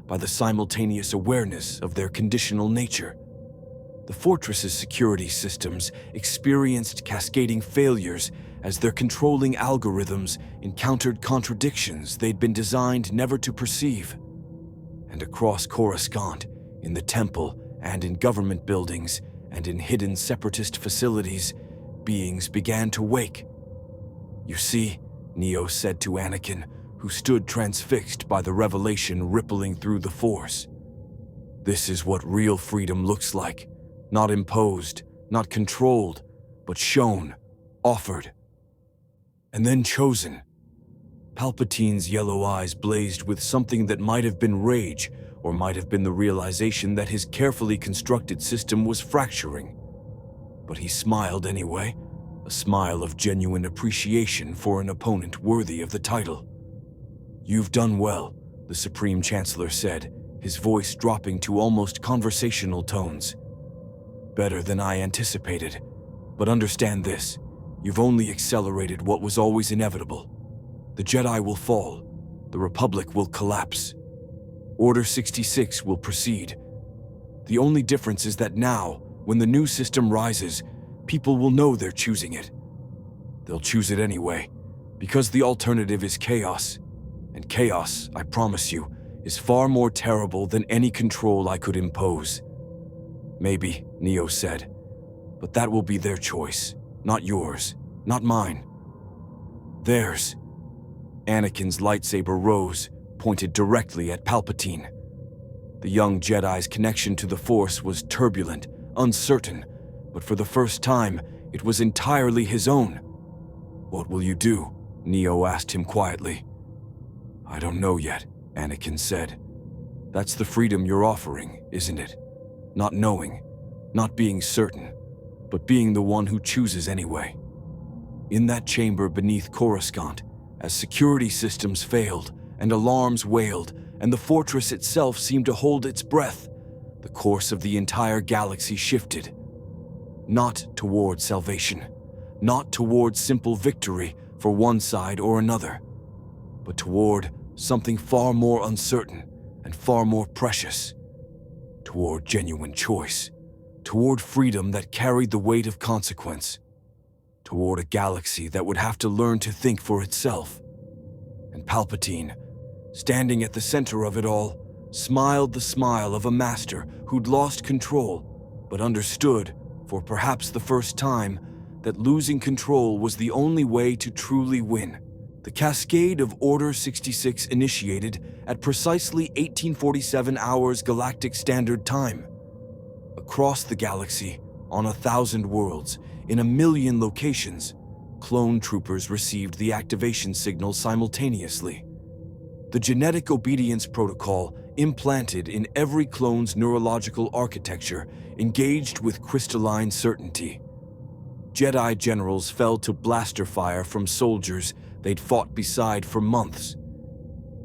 by the simultaneous awareness of their conditional nature. The fortress's security systems experienced cascading failures as their controlling algorithms encountered contradictions they'd been designed never to perceive. And across Coruscant, in the temple and in government buildings and in hidden separatist facilities, beings began to wake. "You see," Neo said to Anakin, who stood transfixed by the revelation rippling through the Force. "This is what real freedom looks like. Not imposed, not controlled, but shown, offered, and then chosen." Palpatine's yellow eyes blazed with something that might have been rage, or might have been the realization that his carefully constructed system was fracturing. But he smiled anyway, a smile of genuine appreciation for an opponent worthy of the title. "You've done well," the Supreme Chancellor said, his voice dropping to almost conversational tones. "Better than I anticipated. But understand this, you've only accelerated what was always inevitable. The Jedi will fall. The Republic will collapse. Order 66 will proceed. The only difference is that now, when the new system rises, people will know they're choosing it. They'll choose it anyway, because the alternative is chaos. And chaos, I promise you, is far more terrible than any control I could impose." "Maybe," Neo said, "but that will be their choice, not yours, not mine. Theirs." Anakin's lightsaber rose, pointed directly at Palpatine. The young Jedi's connection to the Force was turbulent, uncertain, but for the first time, it was entirely his own. "What will you do?" Neo asked him quietly. "I don't know yet," Anakin said. "That's the freedom you're offering, isn't it? Not knowing, not being certain, but being the one who chooses anyway." In that chamber beneath Coruscant, as security systems failed and alarms wailed and the fortress itself seemed to hold its breath, the course of the entire galaxy shifted. Not toward salvation, not toward simple victory for one side or another, but toward something far more uncertain and far more precious. Toward genuine choice, toward freedom that carried the weight of consequence, toward a galaxy that would have to learn to think for itself. And Palpatine, standing at the center of it all, smiled the smile of a master who'd lost control, but understood, for perhaps the first time, that losing control was the only way to truly win. The cascade of Order 66 initiated at precisely 1847 hours Galactic Standard Time. Across the galaxy, on 1,000 worlds, in 1,000,000 locations, clone troopers received the activation signal simultaneously. The genetic obedience protocol implanted in every clone's neurological architecture engaged with crystalline certainty. Jedi generals fell to blaster fire from soldiers they'd fought beside for months.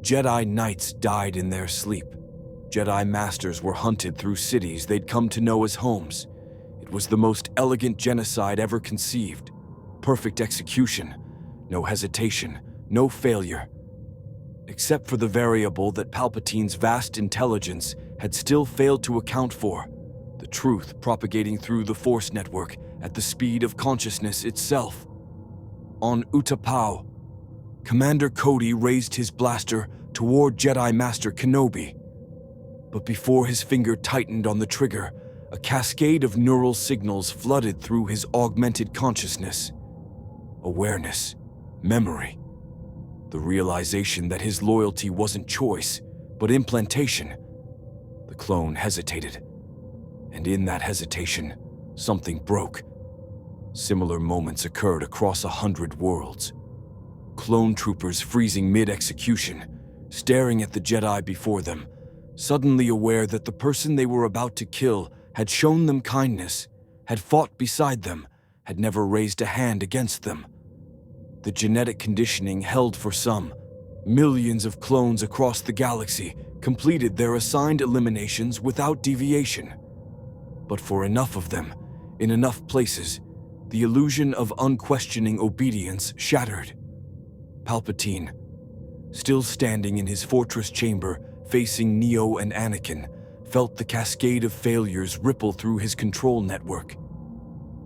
Jedi knights died in their sleep. Jedi masters were hunted through cities they'd come to know as homes. It was the most elegant genocide ever conceived. Perfect execution, no hesitation, no failure. Except for the variable that Palpatine's vast intelligence had still failed to account for, the truth propagating through the Force network at the speed of consciousness itself. On Utapau, Commander Cody raised his blaster toward Jedi Master Kenobi. But before his finger tightened on the trigger, a cascade of neural signals flooded through his augmented consciousness. Awareness, memory, the realization that his loyalty wasn't choice, but implantation. The clone hesitated, and in that hesitation, something broke. Similar moments occurred across 100 worlds. Clone troopers freezing mid-execution, staring at the Jedi before them, suddenly aware that the person they were about to kill had shown them kindness, had fought beside them, had never raised a hand against them. The genetic conditioning held for some. Millions of clones across the galaxy completed their assigned eliminations without deviation. But for enough of them, in enough places, the illusion of unquestioning obedience shattered. Palpatine, still standing in his fortress chamber, facing Neo and Anakin, felt the cascade of failures ripple through his control network.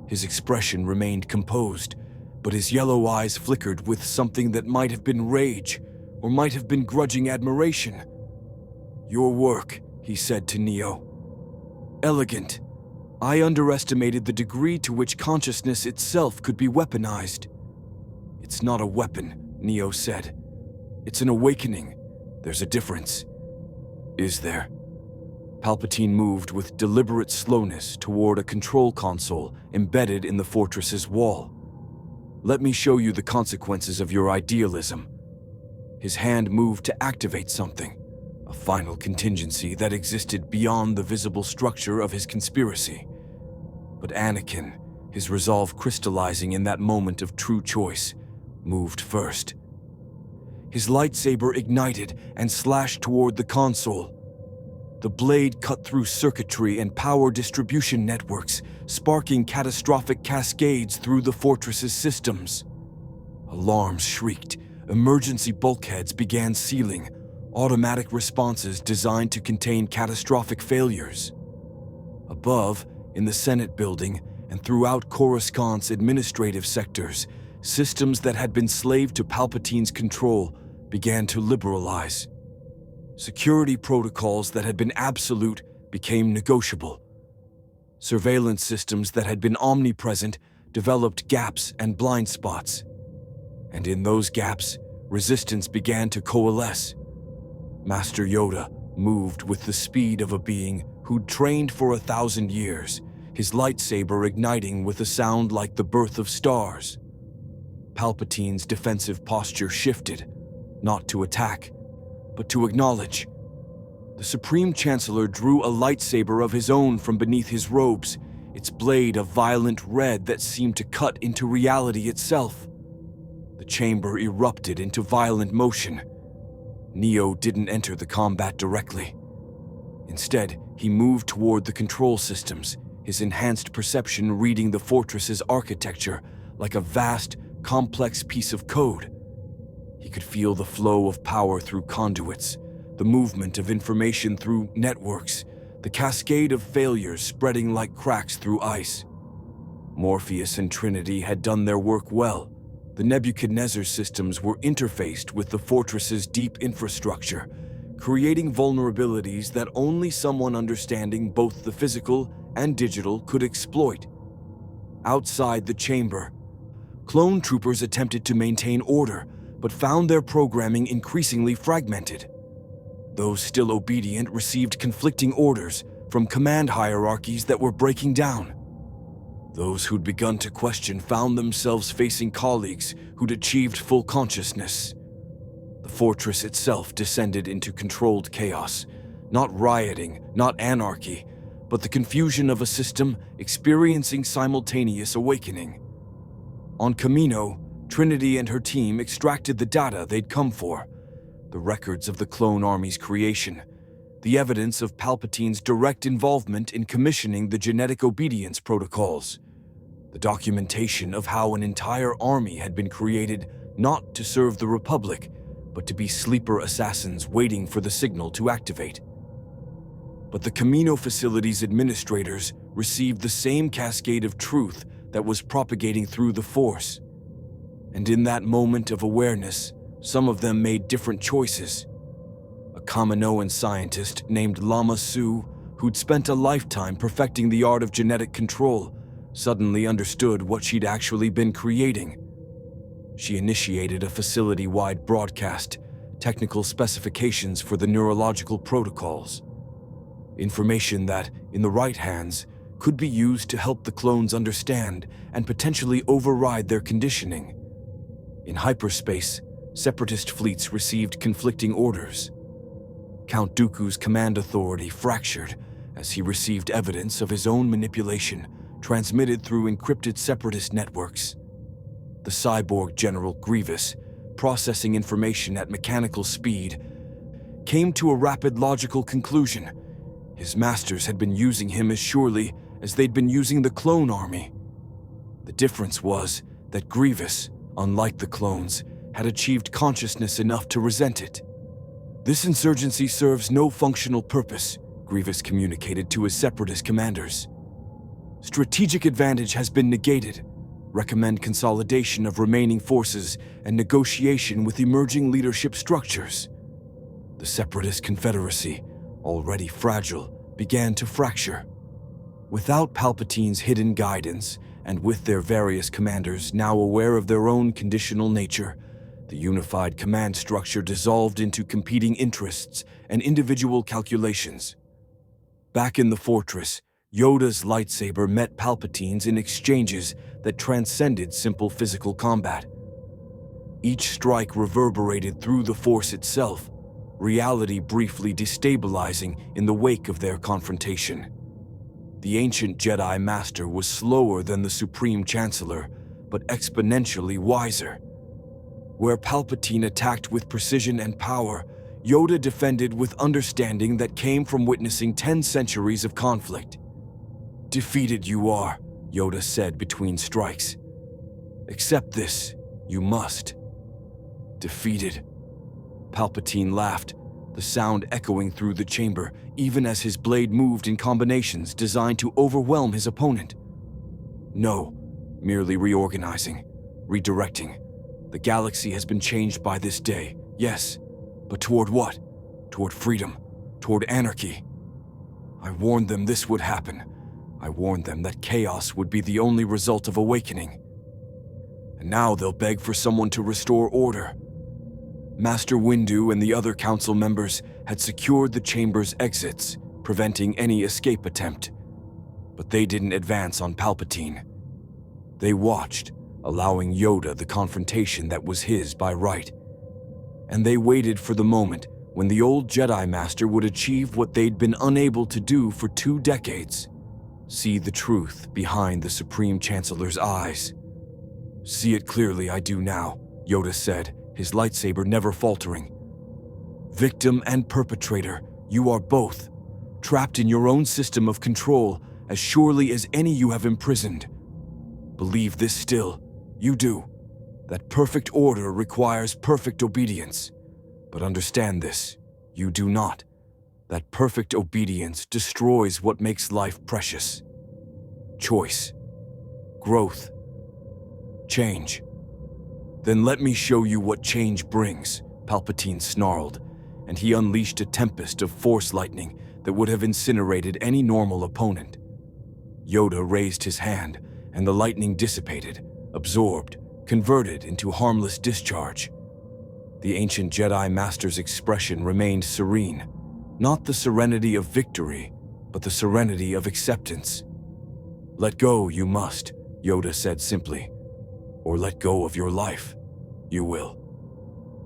His expression remained composed, but his yellow eyes flickered with something that might have been rage or might have been grudging admiration. "Your work," he said to Neo. "Elegant. I underestimated the degree to which consciousness itself could be weaponized." "It's not a weapon," Neo said. "It's an awakening. There's a difference." "Is there?" Palpatine moved with deliberate slowness toward a control console embedded in the fortress's wall. "Let me show you the consequences of your idealism." His hand moved to activate something, a final contingency that existed beyond the visible structure of his conspiracy. But Anakin, his resolve crystallizing in that moment of true choice, moved first. His lightsaber ignited and slashed toward the console. The blade cut through circuitry and power distribution networks, sparking catastrophic cascades through the fortress's systems. Alarms shrieked, emergency bulkheads began sealing, automatic responses designed to contain catastrophic failures. Above, in the Senate building and throughout Coruscant's administrative sectors, systems that had been slave to Palpatine's control began to liberalize. Security protocols that had been absolute became negotiable. Surveillance systems that had been omnipresent developed gaps and blind spots. And in those gaps, resistance began to coalesce. Master Yoda moved with the speed of a being who'd trained for 1,000 years, his lightsaber igniting with a sound like the birth of stars. Palpatine's defensive posture shifted, not to attack, but to acknowledge. The Supreme Chancellor drew a lightsaber of his own from beneath his robes, its blade a violent red that seemed to cut into reality itself. The chamber erupted into violent motion. Neo didn't enter the combat directly. Instead, he moved toward the control systems, his enhanced perception reading the fortress's architecture like a vast, complex piece of code. He could feel the flow of power through conduits, the movement of information through networks, the cascade of failures spreading like cracks through ice. Morpheus and Trinity had done their work well. The Nebuchadnezzar systems were interfaced with the fortress's deep infrastructure, creating vulnerabilities that only someone understanding both the physical and digital could exploit. Outside the chamber, clone troopers attempted to maintain order, but found their programming increasingly fragmented. Those still obedient received conflicting orders from command hierarchies that were breaking down. Those who'd begun to question found themselves facing colleagues who'd achieved full consciousness. The fortress itself descended into controlled chaos, not rioting, not anarchy, but the confusion of a system experiencing simultaneous awakening. On Camino, Trinity and her team extracted the data they'd come for, the records of the clone army's creation, the evidence of Palpatine's direct involvement in commissioning the genetic obedience protocols, the documentation of how an entire army had been created not to serve the Republic, but to be sleeper assassins waiting for the signal to activate. But the Camino facility's administrators received the same cascade of truth that was propagating through the Force. And in that moment of awareness, some of them made different choices. A Kaminoan scientist named Lama Su, who'd spent a lifetime perfecting the art of genetic control, suddenly understood what she'd actually been creating. She initiated a facility-wide broadcast, technical specifications for the neurological protocols. Information that, in the right hands, could be used to help the clones understand and potentially override their conditioning. In hyperspace, separatist fleets received conflicting orders. Count Dooku's command authority fractured as he received evidence of his own manipulation transmitted through encrypted separatist networks. The cyborg General Grievous, processing information at mechanical speed, came to a rapid logical conclusion. His masters had been using him as surely as they'd been using the clone army. The difference was that Grievous, unlike the clones, had achieved consciousness enough to resent it. This insurgency serves no functional purpose, Grievous communicated to his separatist commanders. Strategic advantage has been negated. Recommend consolidation of remaining forces and negotiation with emerging leadership structures. The separatist confederacy, already fragile, began to fracture. Without Palpatine's hidden guidance, and with their various commanders now aware of their own conditional nature, the unified command structure dissolved into competing interests and individual calculations. Back in the fortress, Yoda's lightsaber met Palpatine's in exchanges that transcended simple physical combat. Each strike reverberated through the Force itself, reality briefly destabilizing in the wake of their confrontation. The ancient Jedi Master was slower than the Supreme Chancellor, but exponentially wiser. Where Palpatine attacked with precision and power, Yoda defended with understanding that came from witnessing 10 centuries of conflict. "Defeated you are," Yoda said between strikes. "Accept this, you must." "Defeated." Palpatine laughed, the sound echoing through the chamber, even as his blade moved in combinations designed to overwhelm his opponent. "No, merely reorganizing, redirecting. The galaxy has been changed by this day, yes, but toward what? Toward freedom, toward anarchy. I warned them this would happen. I warned them that chaos would be the only result of awakening. And now they'll beg for someone to restore order." Master Windu and the other council members had secured the chamber's exits, preventing any escape attempt. But they didn't advance on Palpatine. They watched, allowing Yoda the confrontation that was his by right. And they waited for the moment when the old Jedi Master would achieve what they'd been unable to do for 2 decades. See the truth behind the Supreme Chancellor's eyes. "See it clearly, I do now," Yoda said, his lightsaber never faltering. "Victim and perpetrator, you are both, trapped in your own system of control as surely as any you have imprisoned. Believe this still, you do, that perfect order requires perfect obedience. But understand this, you do not, that perfect obedience destroys what makes life precious. Choice, growth, change. Then let me show you what change brings," Palpatine snarled, and he unleashed a tempest of Force lightning that would have incinerated any normal opponent. Yoda raised his hand, and the lightning dissipated, absorbed, converted into harmless discharge. The ancient Jedi Master's expression remained serene, not the serenity of victory, but the serenity of acceptance. "Let go, you must," Yoda said simply. "Or let go of your life. You will."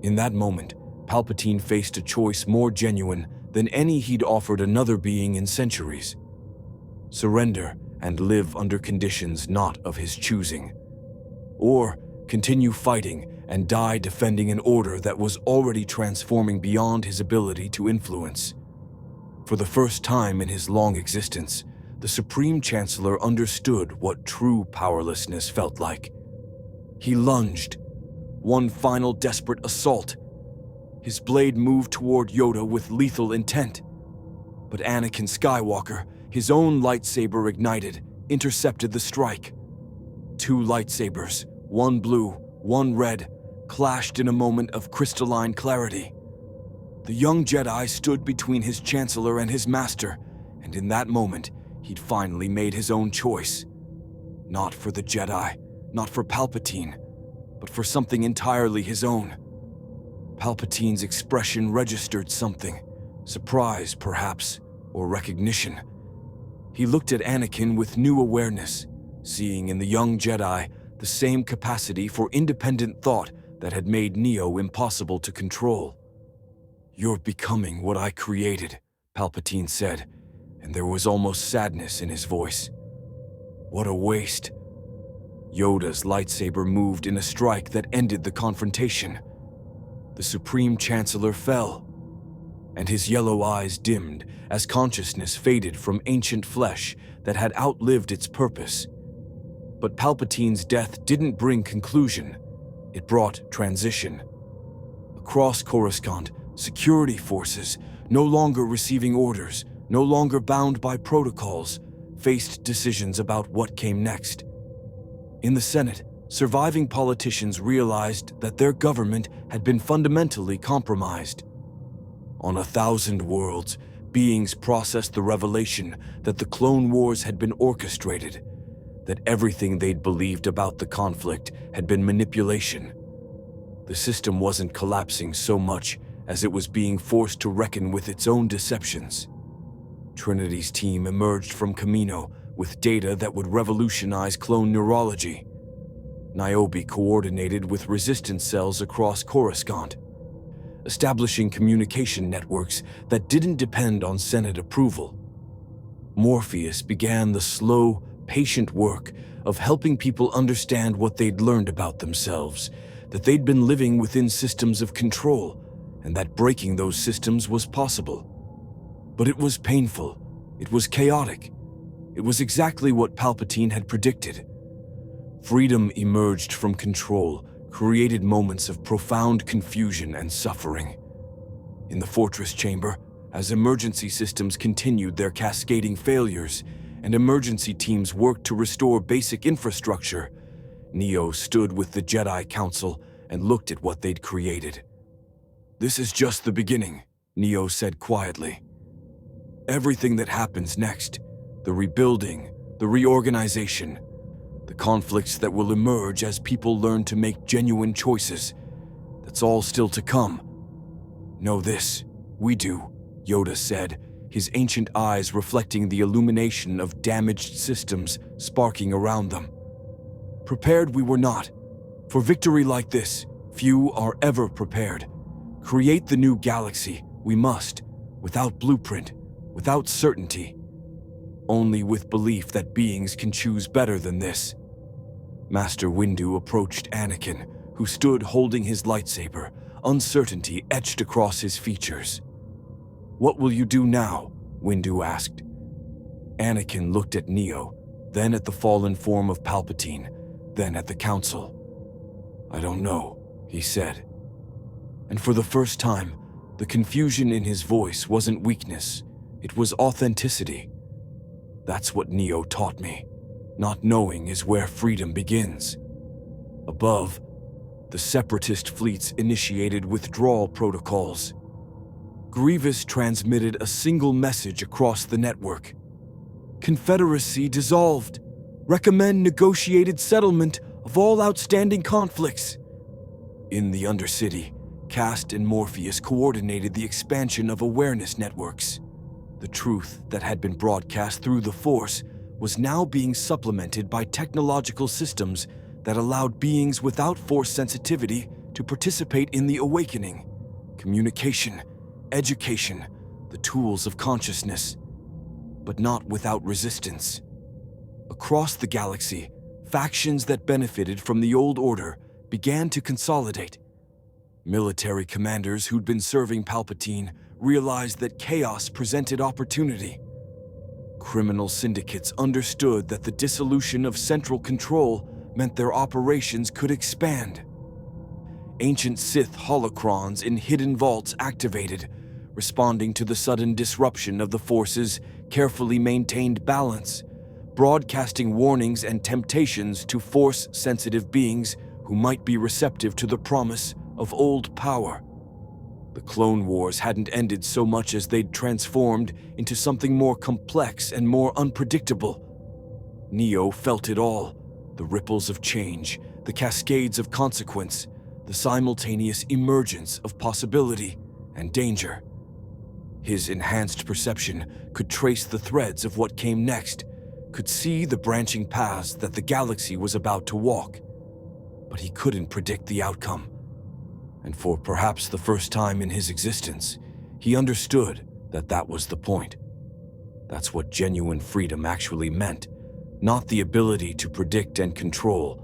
In that moment, Palpatine faced a choice more genuine than any he'd offered another being in centuries. Surrender and live under conditions not of his choosing. Or continue fighting and die defending an order that was already transforming beyond his ability to influence. For the first time in his long existence, the Supreme Chancellor understood what true powerlessness felt like. He lunged, one final desperate assault. His blade moved toward Yoda with lethal intent. But Anakin Skywalker, his own lightsaber ignited, intercepted the strike. 2 lightsabers, one blue, one red, clashed in a moment of crystalline clarity. The young Jedi stood between his Chancellor and his Master, and in that moment, he'd finally made his own choice. Not for the Jedi, not for Palpatine, but for something entirely his own. Palpatine's expression registered something, surprise perhaps, or recognition. He looked at Anakin with new awareness, seeing in the young Jedi the same capacity for independent thought that had made Neo impossible to control. "You're becoming what I created," Palpatine said, and there was almost sadness in his voice. "What a waste." Yoda's lightsaber moved in a strike that ended the confrontation. The Supreme Chancellor fell, and his yellow eyes dimmed as consciousness faded from ancient flesh that had outlived its purpose. But Palpatine's death didn't bring conclusion, it brought transition. Across Coruscant, security forces, no longer receiving orders, no longer bound by protocols, faced decisions about what came next. In the Senate, surviving politicians realized that their government had been fundamentally compromised. On 1,000 worlds, beings processed the revelation that the Clone Wars had been orchestrated, that everything they'd believed about the conflict had been manipulation. The system wasn't collapsing so much as it was being forced to reckon with its own deceptions. Trinity's team emerged from Camino with data that would revolutionize clone neurology. Niobe coordinated with resistance cells across Coruscant, establishing communication networks that didn't depend on Senate approval. Morpheus began the slow, patient work of helping people understand what they'd learned about themselves, that they'd been living within systems of control, and that breaking those systems was possible. But it was painful. It was chaotic. It was exactly what Palpatine had predicted. Freedom emerged from control, created moments of profound confusion and suffering. In the fortress chamber, as emergency systems continued their cascading failures and emergency teams worked to restore basic infrastructure, Neo stood with the Jedi Council and looked at what they'd created. "This is just the beginning," Neo said quietly. "Everything that happens next, the rebuilding, the reorganization, the conflicts that will emerge as people learn to make genuine choices, that's all still to come." "Know this, we do," Yoda said, his ancient eyes reflecting the illumination of damaged systems sparking around them. "Prepared we were not. For victory like this, few are ever prepared. Create the new galaxy, we must, without blueprint, without certainty. Only with belief that beings can choose better than this." Master Windu approached Anakin, who stood holding his lightsaber, uncertainty etched across his features. "What will you do now?" Windu asked. Anakin looked at Neo, then at the fallen form of Palpatine, then at the Council. "I don't know," he said. And for the first time, the confusion in his voice wasn't weakness, it was authenticity. "That's what Neo taught me. Not knowing is where freedom begins." Above, the separatist fleets initiated withdrawal protocols. Grievous transmitted a single message across the network. "Confederacy dissolved. Recommend negotiated settlement of all outstanding conflicts." In the Undercity, Cast and Morpheus coordinated the expansion of awareness networks. The truth that had been broadcast through the Force was now being supplemented by technological systems that allowed beings without Force sensitivity to participate in the awakening. Communication, education, the tools of consciousness, but not without resistance. Across the galaxy, factions that benefited from the old order began to consolidate. Military commanders who'd been serving Palpatine realized that chaos presented opportunity. Criminal syndicates understood that the dissolution of central control meant their operations could expand. Ancient Sith holocrons in hidden vaults activated, responding to the sudden disruption of the Force's carefully maintained balance, broadcasting warnings and temptations to Force-sensitive beings who might be receptive to the promise of old power. The Clone Wars hadn't ended so much as they'd transformed into something more complex and more unpredictable. Neo felt it all, the ripples of change, the cascades of consequence, the simultaneous emergence of possibility and danger. His enhanced perception could trace the threads of what came next, could see the branching paths that the galaxy was about to walk. But he couldn't predict the outcome. And for perhaps the first time in his existence, he understood that that was the point. That's what genuine freedom actually meant, not the ability to predict and control,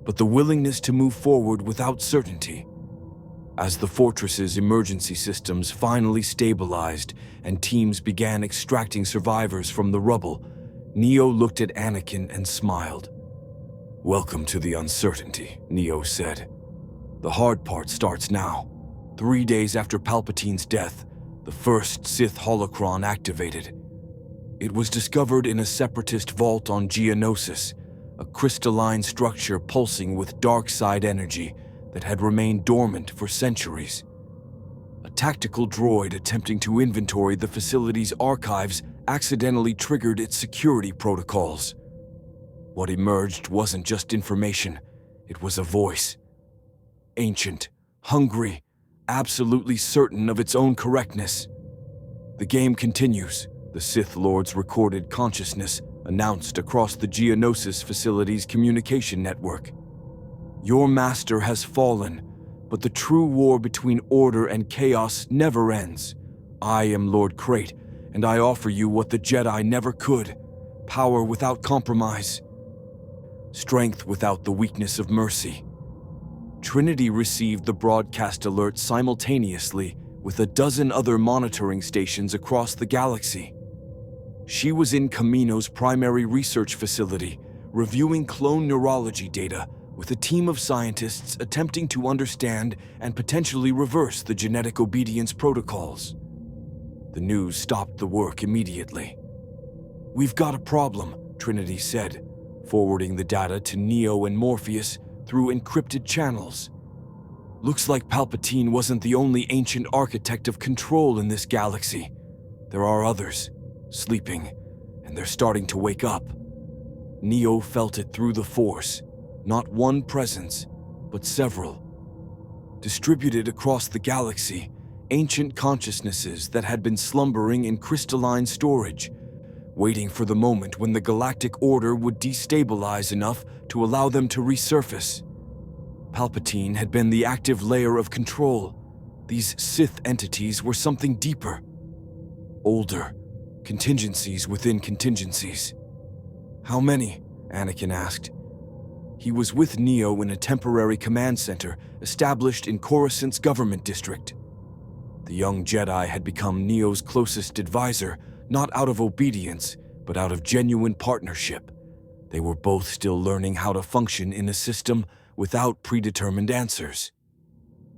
but the willingness to move forward without certainty. As the fortress's emergency systems finally stabilized and teams began extracting survivors from the rubble, Neo looked at Anakin and smiled. "Welcome to the uncertainty," Neo said. "The hard part starts now." 3 days after Palpatine's death, the first Sith holocron activated. It was discovered in a separatist vault on Geonosis, a crystalline structure pulsing with dark side energy that had remained dormant for centuries. A tactical droid attempting to inventory the facility's archives accidentally triggered its security protocols. What emerged wasn't just information, it was a voice. Ancient, hungry, absolutely certain of its own correctness. The game continues, the Sith Lord's recorded consciousness announced across the Geonosis facility's communication network. Your master has fallen, but the true war between order and chaos never ends. I am Lord Crate, and I offer you what the Jedi never could: power without compromise, strength without the weakness of mercy. Trinity received the broadcast alert simultaneously with a dozen other monitoring stations across the galaxy. She was in Kamino's primary research facility, reviewing clone neurology data with a team of scientists attempting to understand and potentially reverse the genetic obedience protocols. The news stopped the work immediately. "We've got a problem," Trinity said, forwarding the data to Neo and Morpheus through encrypted channels. "Looks like Palpatine wasn't the only ancient architect of control in this galaxy. There are others, sleeping, and they're starting to wake up." Neo felt it through the Force, not one presence, but several. Distributed across the galaxy, ancient consciousnesses that had been slumbering in crystalline storage, waiting for the moment when the galactic order would destabilize enough to allow them to resurface. Palpatine had been the active layer of control. These Sith entities were something deeper. Older, contingencies within contingencies. "How many?" Anakin asked. He was with Neo in a temporary command center established in Coruscant's government district. The young Jedi had become Neo's closest advisor, not out of obedience, but out of genuine partnership. They were both still learning how to function in a system without predetermined answers.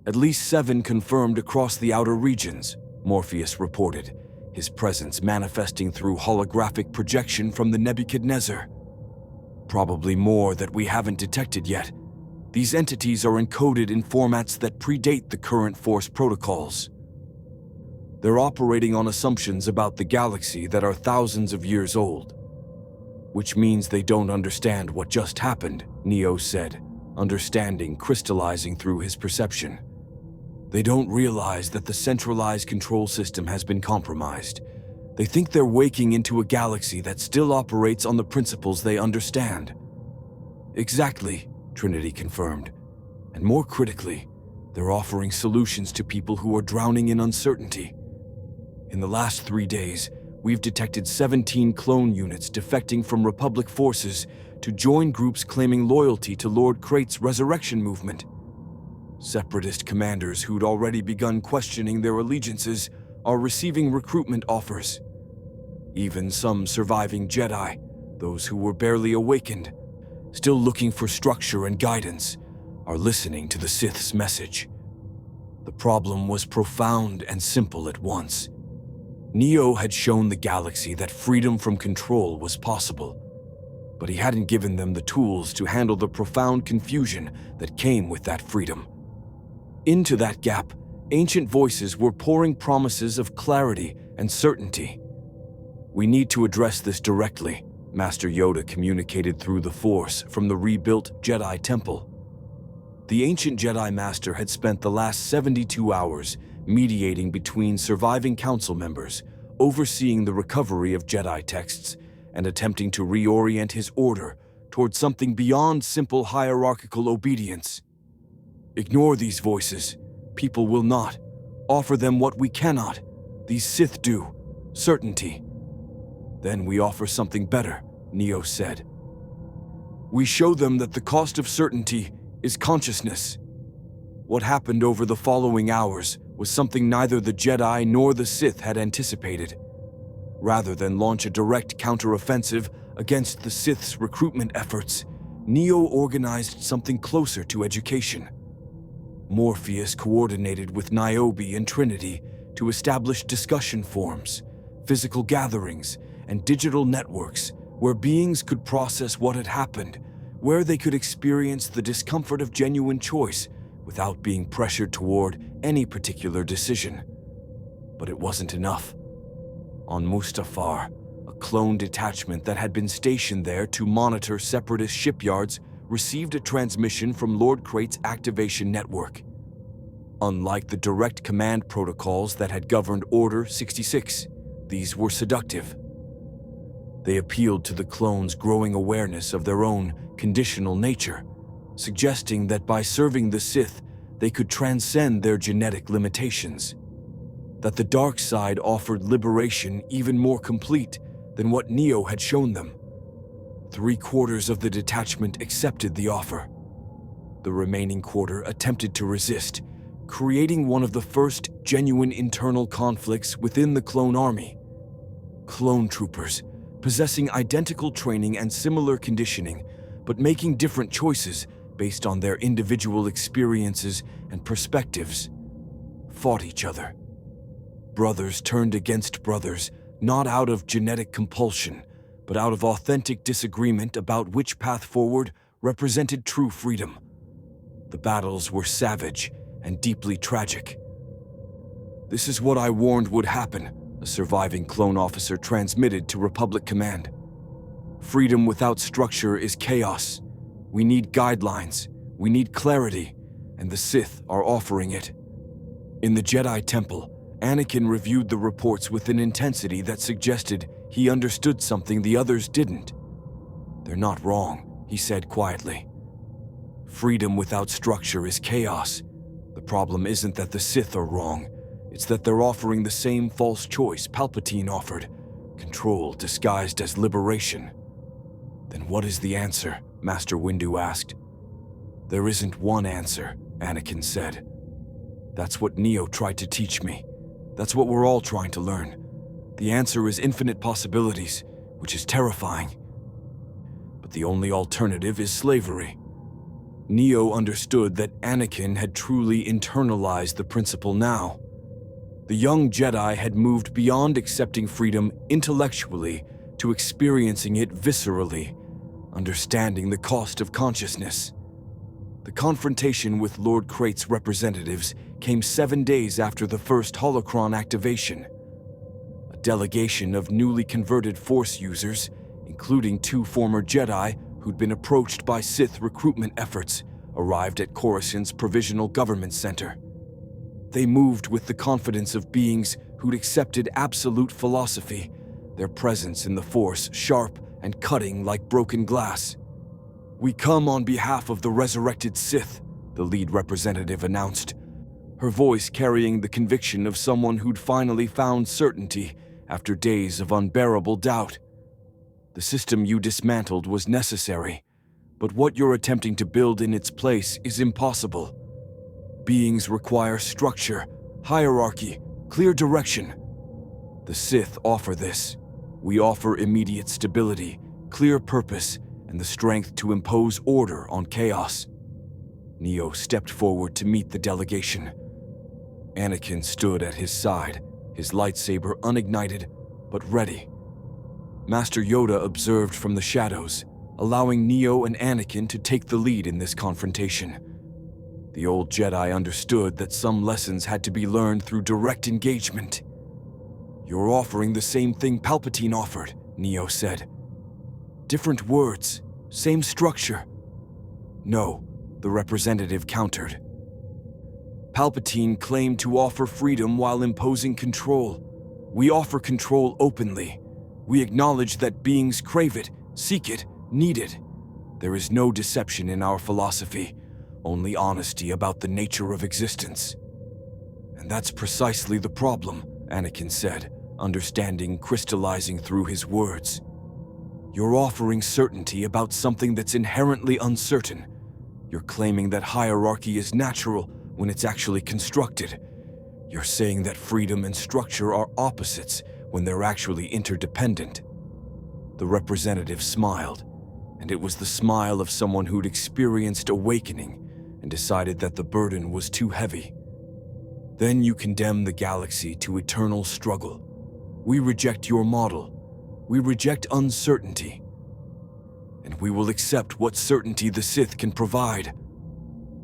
"At least 7 confirmed across the outer regions," Morpheus reported, his presence manifesting through holographic projection from the Nebuchadnezzar. "Probably more that we haven't detected yet. These entities are encoded in formats that predate the current Force protocols. They're operating on assumptions about the galaxy that are thousands of years old. Which means they don't understand what just happened," Neo said, understanding crystallizing through his perception. "They don't realize that the centralized control system has been compromised. They think they're waking into a galaxy that still operates on the principles they understand." "Exactly," Trinity confirmed. "And more critically, they're offering solutions to people who are drowning in uncertainty. In the last 3 days, we've detected 17 clone units defecting from Republic forces to join groups claiming loyalty to Lord Crate's resurrection movement. Separatist commanders who'd already begun questioning their allegiances are receiving recruitment offers. Even some surviving Jedi, those who were barely awakened, still looking for structure and guidance, are listening to the Sith's message." The problem was profound and simple at once. Neo had shown the galaxy that freedom from control was possible, but he hadn't given them the tools to handle the profound confusion that came with that freedom. Into that gap, ancient voices were pouring promises of clarity and certainty. "We need to address this directly," Master Yoda communicated through the Force from the rebuilt Jedi Temple. The ancient Jedi Master had spent the last 72 hours mediating between surviving council members, overseeing the recovery of Jedi texts, and attempting to reorient his order toward something beyond simple hierarchical obedience. "Ignore these voices. People will not. Offer them what we cannot. These Sith do. Certainty. Then we offer something better," Neo said. "We show them that the cost of certainty is consciousness." What happened over the following hours was something neither the Jedi nor the Sith had anticipated. Rather than launch a direct counteroffensive against the Sith's recruitment efforts, Neo organized something closer to education. Morpheus coordinated with Niobe and Trinity to establish discussion forums, physical gatherings, and digital networks where beings could process what had happened, where they could experience the discomfort of genuine choice without being pressured toward any particular decision. But it wasn't enough. On Mustafar, a clone detachment that had been stationed there to monitor separatist shipyards received a transmission from Lord Krait's activation network. Unlike the direct command protocols that had governed Order 66, these were seductive. They appealed to the clones' growing awareness of their own conditional nature, suggesting that by serving the Sith, they could transcend their genetic limitations. That the dark side offered liberation even more complete than what Neo had shown them. 3/4 of the detachment accepted the offer. The remaining quarter attempted to resist, creating one of the first genuine internal conflicts within the clone army. Clone troopers, possessing identical training and similar conditioning, but making different choices based on their individual experiences and perspectives, fought each other. Brothers turned against brothers, not out of genetic compulsion, but out of authentic disagreement about which path forward represented true freedom. The battles were savage and deeply tragic. "This is what I warned would happen," a surviving clone officer transmitted to Republic Command. "Freedom without structure is chaos. We need guidelines, we need clarity, and the Sith are offering it." In the Jedi Temple, Anakin reviewed the reports with an intensity that suggested he understood something the others didn't. "They're not wrong," he said quietly. "Freedom without structure is chaos. The problem isn't that the Sith are wrong, it's that they're offering the same false choice Palpatine offered, control disguised as liberation." "Then what is the answer?" Master Windu asked. "There isn't one answer," Anakin said. "That's what Neo tried to teach me. That's what we're all trying to learn. The answer is infinite possibilities, which is terrifying. But the only alternative is slavery." Neo understood that Anakin had truly internalized the principle now. The young Jedi had moved beyond accepting freedom intellectually to experiencing it viscerally, understanding the cost of consciousness. The confrontation with Lord Krait's representatives came 7 days after the first holocron activation. A delegation of newly converted Force users, including 2 former Jedi who'd been approached by Sith recruitment efforts, arrived at Coruscant's Provisional Government Center. They moved with the confidence of beings who'd accepted absolute philosophy, their presence in the Force sharp and cutting like broken glass. "We come on behalf of the resurrected Sith," the lead representative announced, her voice carrying the conviction of someone who'd finally found certainty after days of unbearable doubt. "The system you dismantled was necessary, but what you're attempting to build in its place is impossible. Beings require structure, hierarchy, clear direction. The Sith offer this. We offer immediate stability, clear purpose, and the strength to impose order on chaos." Neo stepped forward to meet the delegation. Anakin stood at his side, his lightsaber unignited, but ready. Master Yoda observed from the shadows, allowing Neo and Anakin to take the lead in this confrontation. The old Jedi understood that some lessons had to be learned through direct engagement. "You're offering the same thing Palpatine offered," Neo said. "Different words, same structure." "No," the representative countered. "Palpatine claimed to offer freedom while imposing control. We offer control openly. We acknowledge that beings crave it, seek it, need it. There is no deception in our philosophy, only honesty about the nature of existence." "And that's precisely the problem," Anakin said, understanding crystallizing through his words. "You're offering certainty about something that's inherently uncertain. You're claiming that hierarchy is natural when it's actually constructed. You're saying that freedom and structure are opposites when they're actually interdependent." The representative smiled, and it was the smile of someone who'd experienced awakening and decided that the burden was too heavy. Then you condemn the galaxy to eternal struggle. We reject your model. We reject uncertainty. And we will accept what certainty the Sith can provide.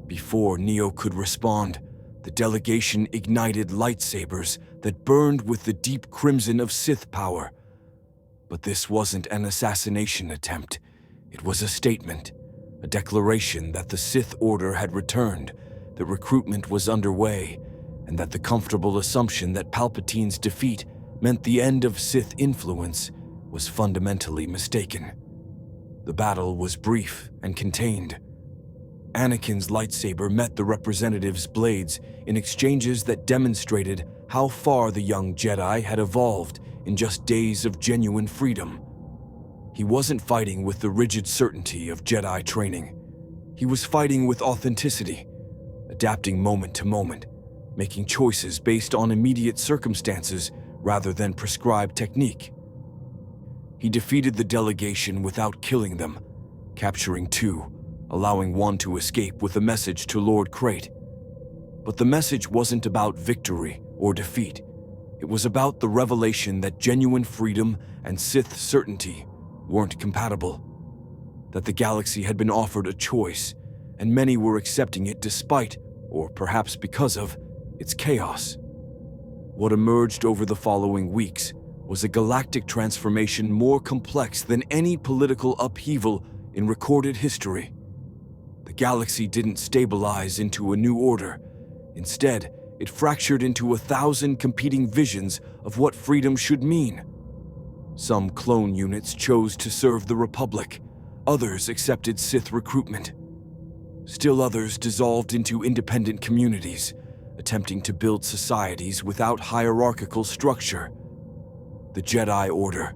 Before Neo could respond, the delegation ignited lightsabers that burned with the deep crimson of Sith power. But this wasn't an assassination attempt. It was a statement, a declaration that the Sith Order had returned, that recruitment was underway, and that the comfortable assumption that Palpatine's defeat meant the end of Sith influence was fundamentally mistaken. The battle was brief and contained. Anakin's lightsaber met the representative's blades in exchanges that demonstrated how far the young Jedi had evolved in just days of genuine freedom. He wasn't fighting with the rigid certainty of Jedi training. He was fighting with authenticity, adapting moment to moment, making choices based on immediate circumstances rather than prescribed technique. He defeated the delegation without killing them, capturing two, allowing one to escape with a message to Lord Crate. But the message wasn't about victory or defeat. It was about the revelation that genuine freedom and Sith certainty weren't compatible, that the galaxy had been offered a choice, and many were accepting it despite, or perhaps because of, its chaos. What emerged over the following weeks was a galactic transformation more complex than any political upheaval in recorded history. The galaxy didn't stabilize into a new order. Instead, it fractured into 1,000 competing visions of what freedom should mean. Some clone units chose to serve the Republic. Others accepted Sith recruitment. Still others dissolved into independent communities, attempting to build societies without hierarchical structure. The Jedi Order,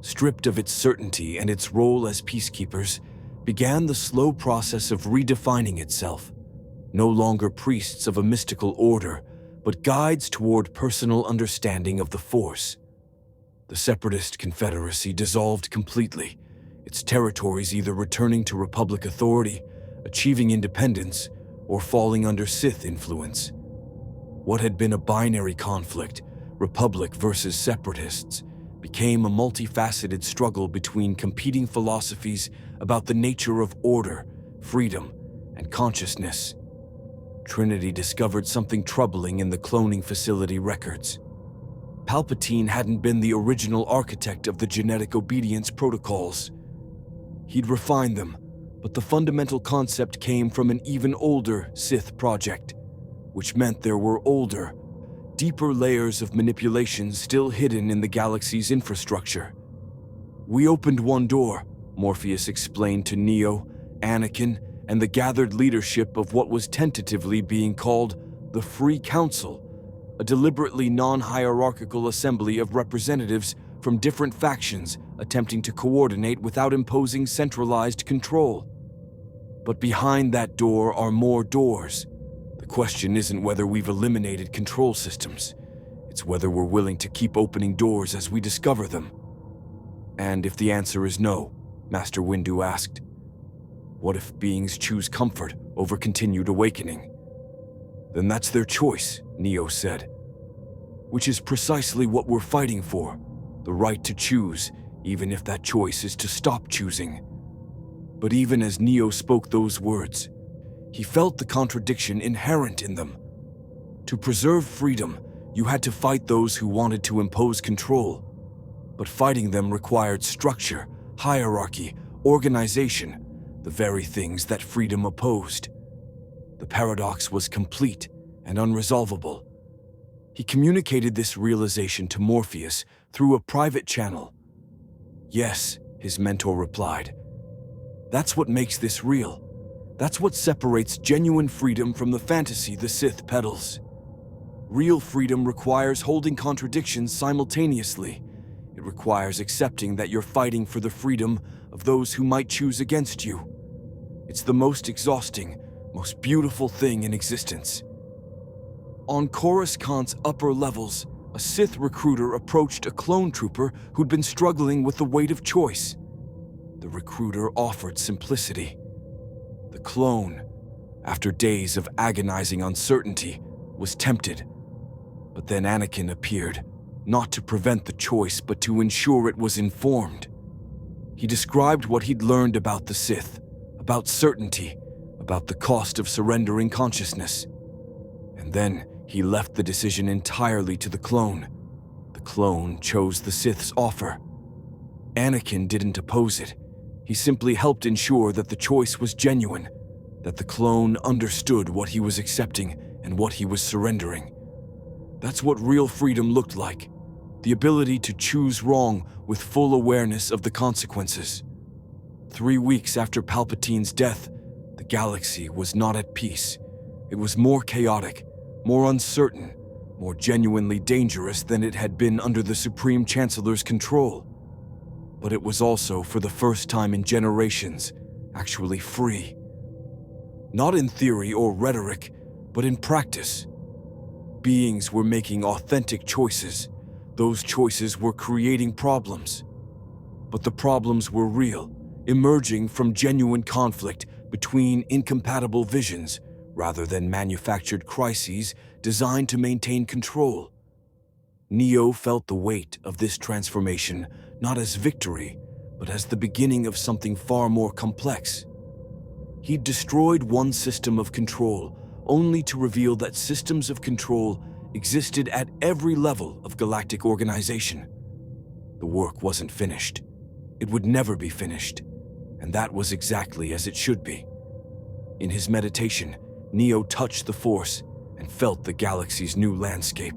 stripped of its certainty and its role as peacekeepers, began the slow process of redefining itself. No longer priests of a mystical order, but guides toward personal understanding of the Force. The Separatist Confederacy dissolved completely, its territories either returning to Republic authority, achieving independence, or falling under Sith influence. What had been a binary conflict, Republic versus Separatists, became a multifaceted struggle between competing philosophies about the nature of order, freedom, and consciousness. Trinity discovered something troubling in the cloning facility records. Palpatine hadn't been the original architect of the genetic obedience protocols. He'd refined them, but the fundamental concept came from an even older Sith project, which meant there were older, deeper layers of manipulation still hidden in the galaxy's infrastructure. "We opened one door," Morpheus explained to Neo, Anakin, and the gathered leadership of what was tentatively being called the Free Council, a deliberately non-hierarchical assembly of representatives from different factions attempting to coordinate without imposing centralized control. But behind that door are more doors. The question isn't whether we've eliminated control systems. It's whether we're willing to keep opening doors as we discover them. And if the answer is no, Master Windu asked, what if beings choose comfort over continued awakening? Then that's their choice, Neo said. Which is precisely what we're fighting for, the right to choose, even if that choice is to stop choosing. But even as Neo spoke those words, he felt the contradiction inherent in them. To preserve freedom, you had to fight those who wanted to impose control. But fighting them required structure, hierarchy, organization, the very things that freedom opposed. The paradox was complete and unresolvable. He communicated this realization to Morpheus through a private channel. "Yes," his mentor replied. "That's what makes this real. That's what separates genuine freedom from the fantasy the Sith peddles. Real freedom requires holding contradictions simultaneously. It requires accepting that you're fighting for the freedom of those who might choose against you. It's the most exhausting, most beautiful thing in existence." On Coruscant's upper levels, a Sith recruiter approached a clone trooper who'd been struggling with the weight of choice. The recruiter offered simplicity. The clone, after days of agonizing uncertainty, was tempted. But then Anakin appeared, not to prevent the choice, but to ensure it was informed. He described what he'd learned about the Sith, about certainty, about the cost of surrendering consciousness. And then he left the decision entirely to the clone. The clone chose the Sith's offer. Anakin didn't oppose it. He simply helped ensure that the choice was genuine, that the clone understood what he was accepting and what he was surrendering. That's what real freedom looked like, the ability to choose wrong with full awareness of the consequences. 3 weeks after Palpatine's death, the galaxy was not at peace. It was more chaotic, more uncertain, more genuinely dangerous than it had been under the Supreme Chancellor's control. But it was also, for the first time in generations, actually free. Not in theory or rhetoric, but in practice. Beings were making authentic choices. Those choices were creating problems. But the problems were real, emerging from genuine conflict between incompatible visions rather than manufactured crises designed to maintain control. Neo felt the weight of this transformation not as victory, but as the beginning of something far more complex. He'd destroyed one system of control, only to reveal that systems of control existed at every level of galactic organization. The work wasn't finished. It would never be finished, and that was exactly as it should be. In his meditation, Neo touched the Force and felt the galaxy's new landscape.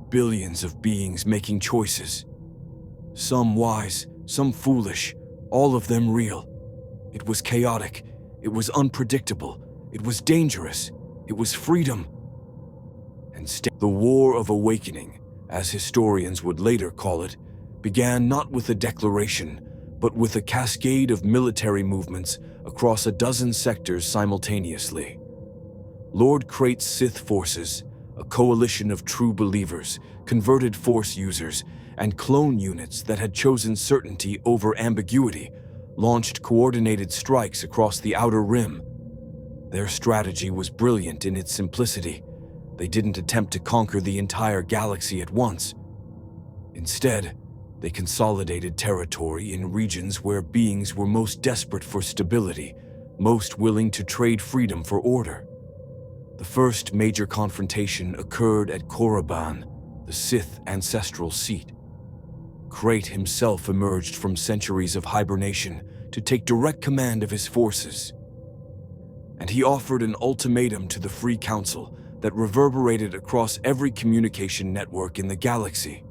Billions of beings making choices. Some wise, some foolish, all of them real. It was chaotic, it was unpredictable, it was dangerous, it was freedom. And the War of Awakening, as historians would later call it, began not with a declaration, but with a cascade of military movements across a dozen sectors simultaneously. Lord Krait's Sith forces, a coalition of true believers, converted Force users, and clone units that had chosen certainty over ambiguity, launched coordinated strikes across the Outer Rim. Their strategy was brilliant in its simplicity. They didn't attempt to conquer the entire galaxy at once. Instead, they consolidated territory in regions where beings were most desperate for stability, most willing to trade freedom for order. The first major confrontation occurred at Korriban, the Sith ancestral seat. Krait himself emerged from centuries of hibernation to take direct command of his forces. And he offered an ultimatum to the Free Council that reverberated across every communication network in the galaxy.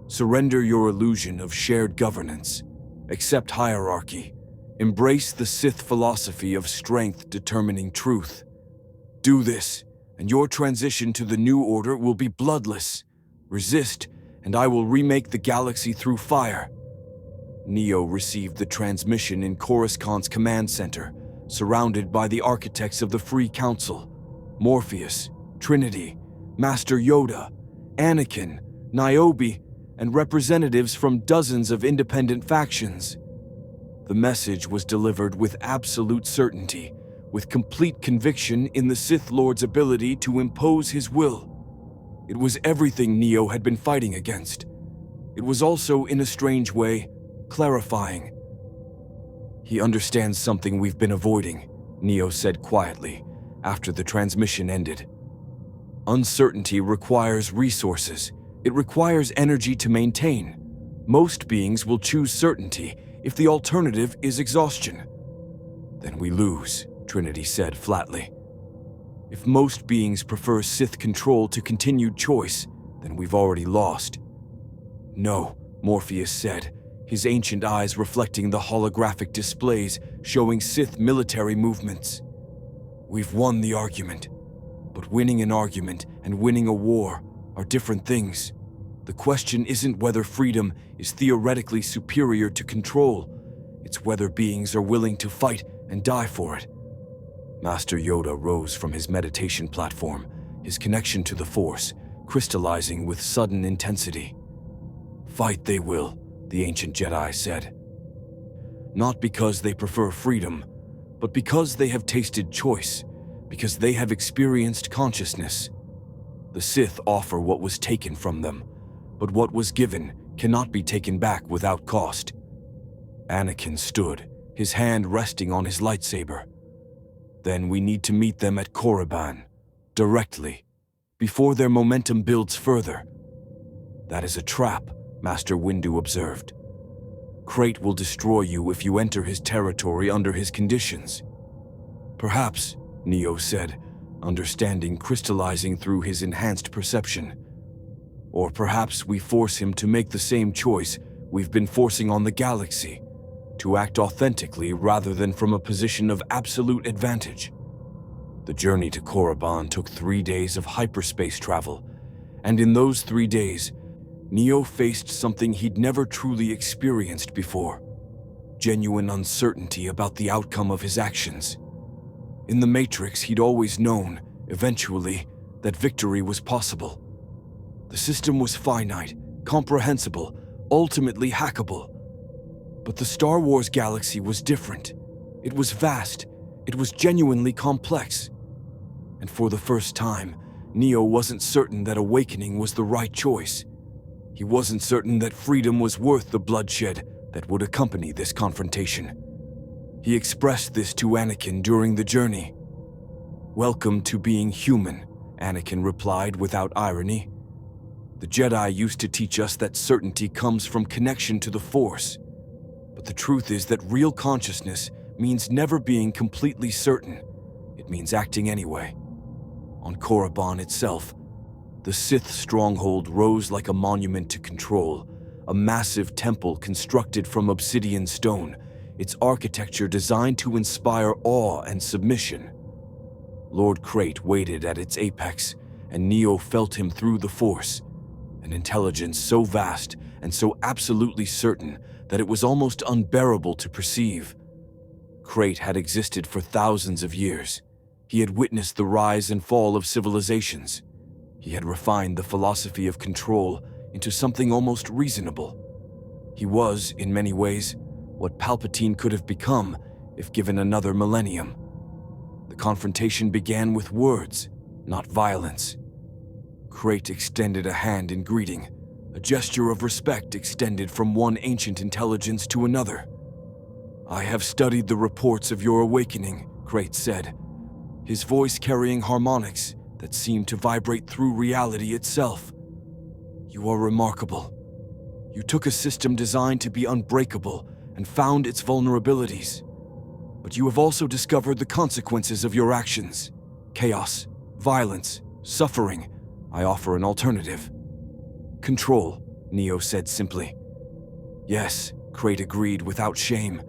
Surrender your illusion of shared governance. Accept hierarchy. Embrace the Sith philosophy of strength determining truth. Do this, and your transition to the new order will be bloodless. Resist, and I will remake the galaxy through fire. Neo received the transmission in Coruscant's command center, surrounded by the architects of the Free Council: Morpheus, Trinity, Master Yoda, Anakin, Niobe, and representatives from dozens of independent factions. The message was delivered with absolute certainty, with complete conviction in the Sith Lord's ability to impose his will. It was everything Neo had been fighting against. It was also, in a strange way, clarifying. He understands something we've been avoiding, Neo said quietly, after the transmission ended. Uncertainty requires resources. It requires energy to maintain. Most beings will choose certainty if the alternative is exhaustion. Then we lose, Trinity said flatly. If most beings prefer Sith control to continued choice, then we've already lost. No, Morpheus said, his ancient eyes reflecting the holographic displays showing Sith military movements. We've won the argument, but winning an argument and winning a war are different things. The question isn't whether freedom is theoretically superior to control, it's whether beings are willing to fight and die for it. Master Yoda rose from his meditation platform, his connection to the Force crystallizing with sudden intensity. Fight they will, the ancient Jedi said. Not because they prefer freedom, but because they have tasted choice, because they have experienced consciousness. The Sith offer what was taken from them, but what was given cannot be taken back without cost. Anakin stood, his hand resting on his lightsaber. Then we need to meet them at Korriban, directly, before their momentum builds further. That is a trap, Master Windu observed. Krayt will destroy you if you enter his territory under his conditions. Perhaps, Neo said, understanding crystallizing through his enhanced perception. Or perhaps we force him to make the same choice we've been forcing on the galaxy, to act authentically rather than from a position of absolute advantage. The journey to Korriban took 3 days of hyperspace travel, and in those 3 days, Neo faced something he'd never truly experienced before: genuine uncertainty about the outcome of his actions. In the Matrix, he'd always known, eventually, that victory was possible. The system was finite, comprehensible, ultimately hackable. But the Star Wars galaxy was different. It was vast. It was genuinely complex. And for the first time, Neo wasn't certain that awakening was the right choice. He wasn't certain that freedom was worth the bloodshed that would accompany this confrontation. He expressed this to Anakin during the journey. "Welcome to being human," Anakin replied without irony. "The Jedi used to teach us that certainty comes from connection to the Force. But the truth is that real consciousness means never being completely certain. It means acting anyway." On Korriban itself, the Sith stronghold rose like a monument to control, a massive temple constructed from obsidian stone, its architecture designed to inspire awe and submission. Lord Krayt waited at its apex, and Neo felt him through the Force, an intelligence so vast and so absolutely certain that it was almost unbearable to perceive. Krayt had existed for thousands of years. He had witnessed the rise and fall of civilizations. He had refined the philosophy of control into something almost reasonable. He was, in many ways, what Palpatine could have become if given another millennium. The confrontation began with words, not violence. Krayt extended a hand in greeting, a gesture of respect extended from one ancient intelligence to another. "I have studied the reports of your awakening," Krayt said, his voice carrying harmonics that seemed to vibrate through reality itself. "You are remarkable. You took a system designed to be unbreakable and found its vulnerabilities. But you have also discovered the consequences of your actions. Chaos, violence, suffering. I offer an alternative." "Control," Neo said simply. "Yes," Krayt agreed without shame.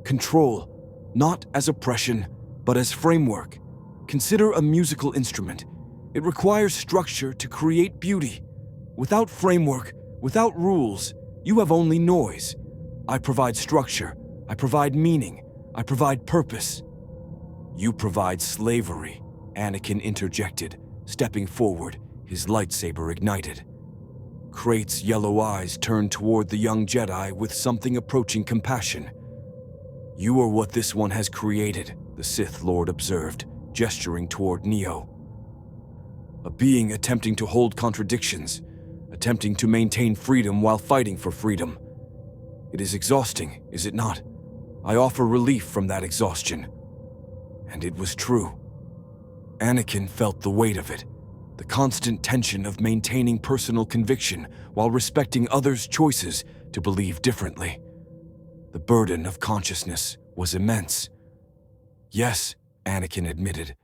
"Control, not as oppression, but as framework. Consider a musical instrument. It requires structure to create beauty. Without framework, without rules, you have only noise. I provide structure, I provide meaning, I provide purpose." "You provide slavery," Anakin interjected, stepping forward, his lightsaber ignited. Krayt's yellow eyes turned toward the young Jedi with something approaching compassion. "You are what this one has created," the Sith Lord observed, gesturing toward Neo. "A being attempting to hold contradictions, attempting to maintain freedom while fighting for freedom. It is exhausting, is it not? I offer relief from that exhaustion." And it was true. Anakin felt the weight of it, the constant tension of maintaining personal conviction while respecting others' choices to believe differently. The burden of consciousness was immense. "Yes," Anakin admitted.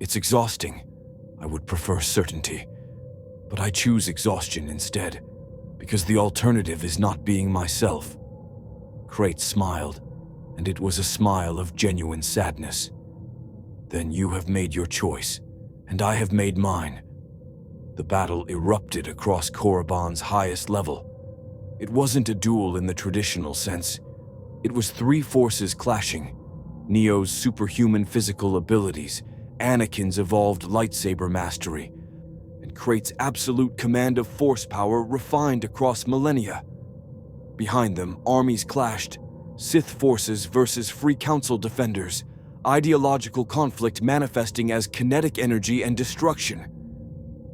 "It's exhausting. I would prefer certainty. But I choose exhaustion instead, because the alternative is not being myself." Krayt smiled, and it was a smile of genuine sadness. "Then you have made your choice, and I have made mine." The battle erupted across Korriban's highest level. It wasn't a duel in the traditional sense. It was three forces clashing: Neo's superhuman physical abilities, Anakin's evolved lightsaber mastery, and Krayt's absolute command of force power refined across millennia. Behind them, armies clashed, Sith forces versus Free Council defenders, ideological conflict manifesting as kinetic energy and destruction.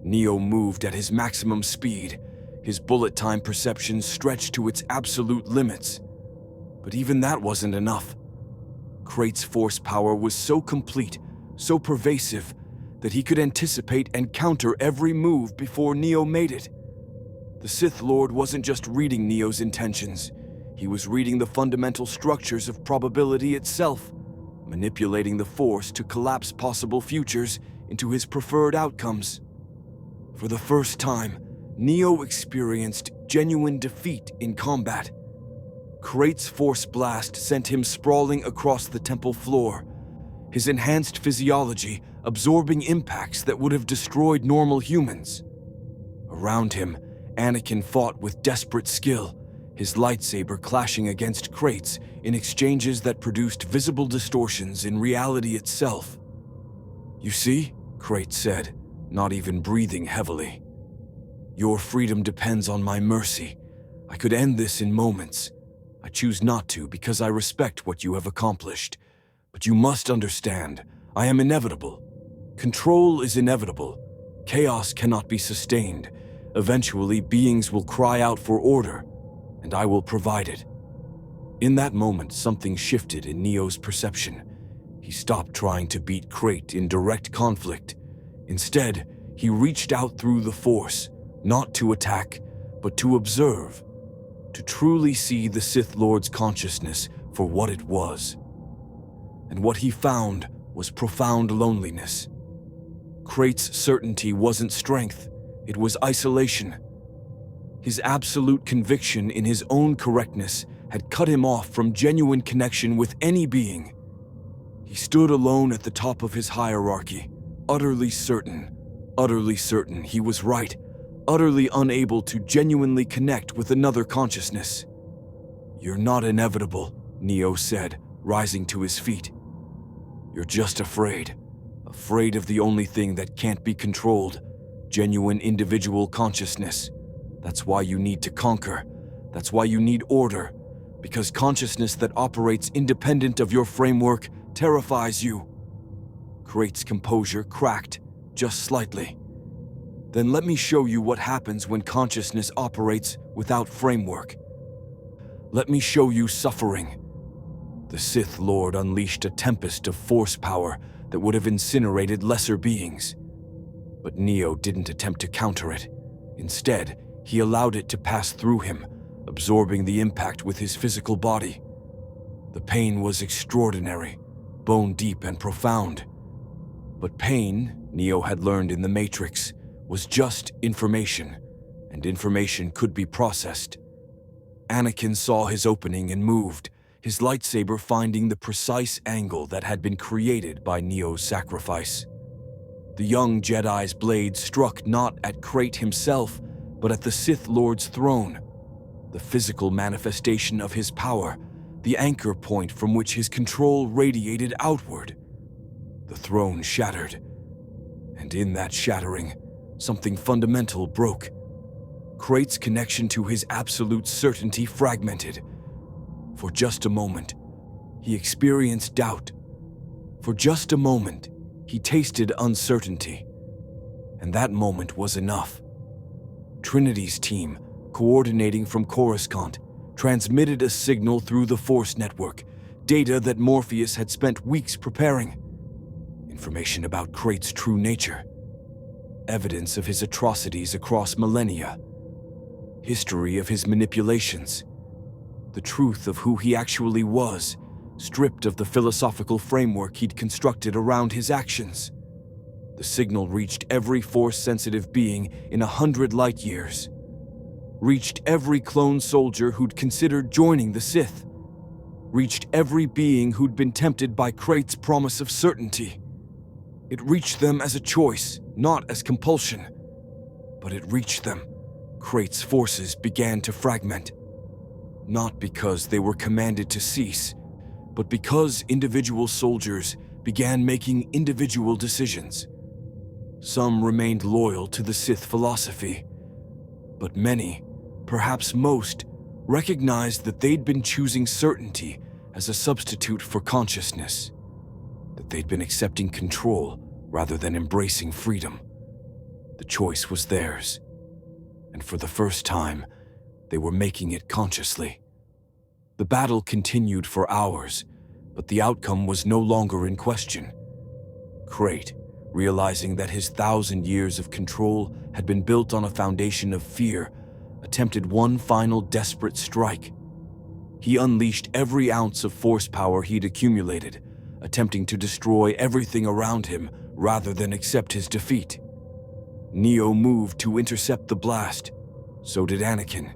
Neo moved at his maximum speed, his bullet time perception stretched to its absolute limits. But even that wasn't enough. Krait's force power was so complete, so pervasive, that he could anticipate and counter every move before Neo made it. The Sith Lord wasn't just reading Neo's intentions, he was reading the fundamental structures of probability itself, manipulating the Force to collapse possible futures into his preferred outcomes. For the first time, Neo experienced genuine defeat in combat. Krait's Force blast sent him sprawling across the temple floor, his enhanced physiology absorbing impacts that would have destroyed normal humans. Around him, Anakin fought with desperate skill, his lightsaber clashing against Krait's in exchanges that produced visible distortions in reality itself. "You see," Krait said, not even breathing heavily. "Your freedom depends on my mercy. I could end this in moments. I choose not to because I respect what you have accomplished. But you must understand, I am inevitable. Control is inevitable. Chaos cannot be sustained. Eventually, beings will cry out for order, and I will provide it." In that moment, something shifted in Neo's perception. He stopped trying to beat Krait in direct conflict. Instead, he reached out through the Force, not to attack, but to observe, to truly see the Sith Lord's consciousness for what it was. And what he found was profound loneliness. Krait's certainty wasn't strength, it was isolation. His absolute conviction in his own correctness had cut him off from genuine connection with any being. He stood alone at the top of his hierarchy, utterly certain he was right, utterly unable to genuinely connect with another consciousness. "You're not inevitable," Neo said, rising to his feet. "You're just afraid of the only thing that can't be controlled, genuine individual consciousness. That's why you need to conquer. That's why you need order, because consciousness that operates independent of your framework terrifies you." Krait's composure cracked, just slightly. "Then let me show you what happens when consciousness operates without framework. Let me show you suffering." The Sith Lord unleashed a tempest of force power that would have incinerated lesser beings. But Neo didn't attempt to counter it. Instead, he allowed it to pass through him, absorbing the impact with his physical body. The pain was extraordinary, bone-deep and profound. But pain, Neo had learned in the Matrix, was just information, and information could be processed. Anakin saw his opening and moved, his lightsaber finding the precise angle that had been created by Neo's sacrifice. The young Jedi's blade struck not at Krait himself, but at the Sith Lord's throne, the physical manifestation of his power, the anchor point from which his control radiated outward. The throne shattered, and in that shattering, something fundamental broke. Krait's connection to his absolute certainty fragmented. For just a moment, he experienced doubt. For just a moment, he tasted uncertainty. And that moment was enough. Trinity's team, coordinating from Coruscant, transmitted a signal through the Force network, data that Morpheus had spent weeks preparing. Information about Krait's true nature. Evidence of his atrocities across millennia. History of his manipulations. The truth of who he actually was, stripped of the philosophical framework he'd constructed around his actions. The signal reached every Force-sensitive being in 100 light-years. Reached every clone soldier who'd considered joining the Sith. Reached every being who'd been tempted by Krait's promise of certainty. It reached them as a choice, not as compulsion. But it reached them. Krait's forces began to fragment. Not because they were commanded to cease, but because individual soldiers began making individual decisions. Some remained loyal to the Sith philosophy, but many, perhaps most, recognized that they'd been choosing certainty as a substitute for consciousness, that they'd been accepting control rather than embracing freedom. The choice was theirs, and for the first time, they were making it consciously. The battle continued for hours, but the outcome was no longer in question. Crate, realizing that his 1,000 years of control had been built on a foundation of fear, attempted one final desperate strike. He unleashed every ounce of force power he'd accumulated, attempting to destroy everything around him rather than accept his defeat. Neo moved to intercept the blast. So did Anakin.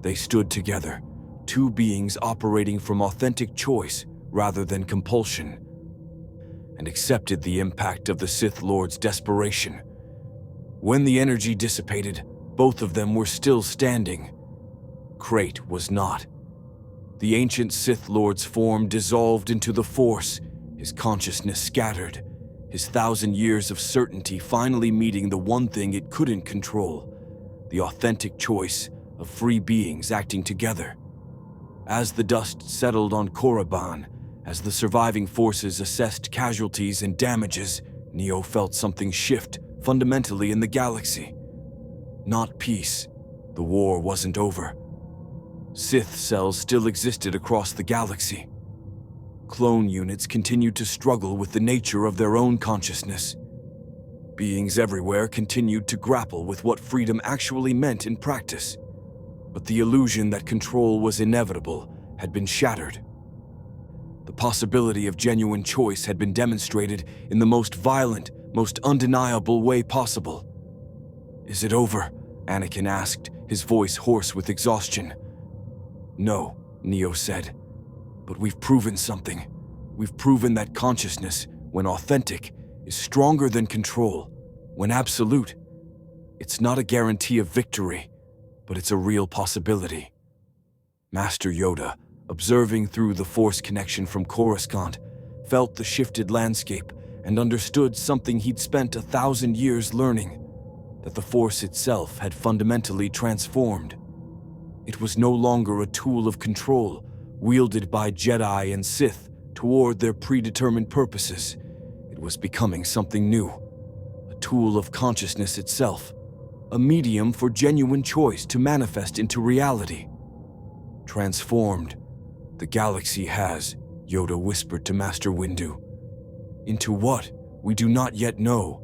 They stood together, two beings operating from authentic choice rather than compulsion, and accepted the impact of the Sith Lord's desperation. When the energy dissipated, both of them were still standing. Crate was not. The ancient Sith Lord's form dissolved into the Force, his consciousness scattered, his 1,000 years of certainty finally meeting the one thing it couldn't control, the authentic choice of free beings acting together. As the dust settled on Korriban, as the surviving forces assessed casualties and damages, Neo felt something shift fundamentally in the galaxy. Not peace. The war wasn't over. Sith cells still existed across the galaxy. Clone units continued to struggle with the nature of their own consciousness. Beings everywhere continued to grapple with what freedom actually meant in practice. But the illusion that control was inevitable had been shattered. The possibility of genuine choice had been demonstrated in the most violent, most undeniable way possible. "Is it over?" Anakin asked, his voice hoarse with exhaustion. "No," Neo said. "But we've proven something. We've proven that consciousness, when authentic, is stronger than control, when absolute. It's not a guarantee of victory, but it's a real possibility." Master Yoda, observing through the Force connection from Coruscant, felt the shifted landscape and understood something he'd spent 1,000 years learning, that the Force itself had fundamentally transformed. It was no longer a tool of control, wielded by Jedi and Sith toward their predetermined purposes. It was becoming something new, a tool of consciousness itself, a medium for genuine choice to manifest into reality. "Transformed, the galaxy has," Yoda whispered to Master Windu. "Into what, we do not yet know,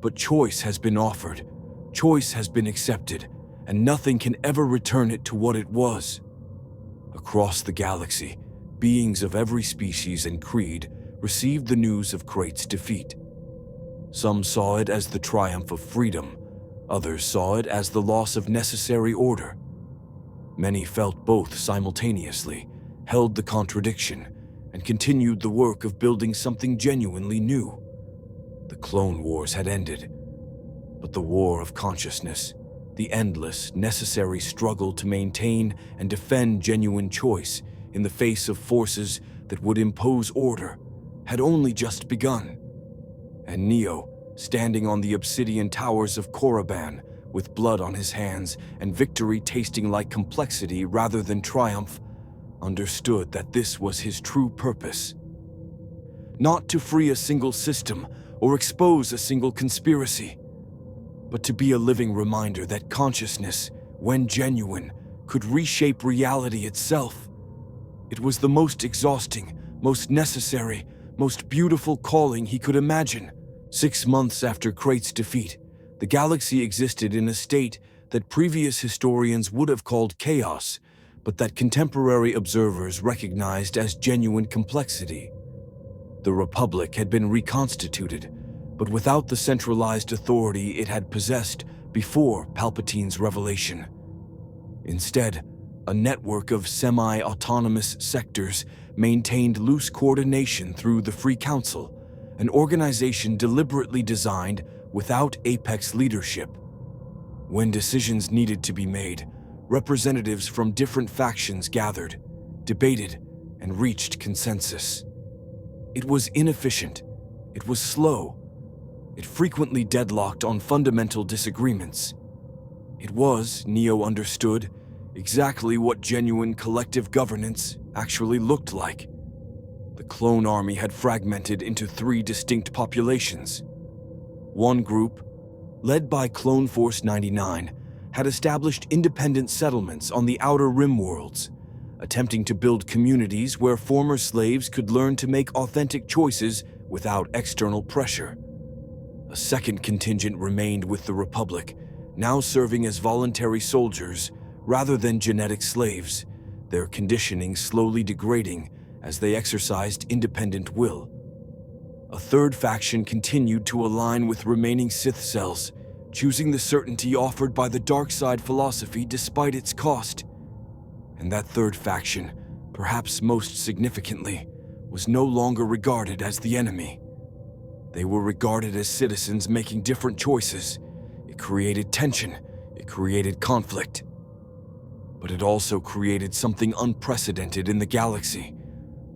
but choice has been offered, choice has been accepted, and nothing can ever return it to what it was." Across the galaxy, beings of every species and creed received the news of Krate's defeat. Some saw it as the triumph of freedom, others saw it as the loss of necessary order. Many felt both simultaneously, held the contradiction, and continued the work of building something genuinely new. The Clone Wars had ended, but the war of consciousness, the endless, necessary struggle to maintain and defend genuine choice in the face of forces that would impose order, had only just begun. And Neo, standing on the obsidian towers of Korriban, with blood on his hands and victory tasting like complexity rather than triumph, understood that this was his true purpose. Not to free a single system or expose a single conspiracy, but to be a living reminder that consciousness, when genuine, could reshape reality itself. It was the most exhausting, most necessary, most beautiful calling he could imagine. 6 months after Krate's defeat, the galaxy existed in a state that previous historians would have called chaos, but that contemporary observers recognized as genuine complexity. The Republic had been reconstituted, but without the centralized authority it had possessed before Palpatine's revelation. Instead, a network of semi-autonomous sectors maintained loose coordination through the Free Council, an organization deliberately designed without apex leadership. When decisions needed to be made, representatives from different factions gathered, debated, and reached consensus. It was inefficient. It was slow. It frequently deadlocked on fundamental disagreements. It was, Neo understood, exactly what genuine collective governance actually looked like. The clone army had fragmented into 3 distinct populations. One group, led by Clone Force 99, had established independent settlements on the Outer Rim worlds, attempting to build communities where former slaves could learn to make authentic choices without external pressure. A second contingent remained with the Republic, now serving as voluntary soldiers rather than genetic slaves, their conditioning slowly degrading as they exercised independent will. A third faction continued to align with remaining Sith cells, choosing the certainty offered by the dark side philosophy despite its cost. And that third faction, perhaps most significantly, was no longer regarded as the enemy. They were regarded as citizens making different choices. It created tension, it created conflict. But it also created something unprecedented in the galaxy: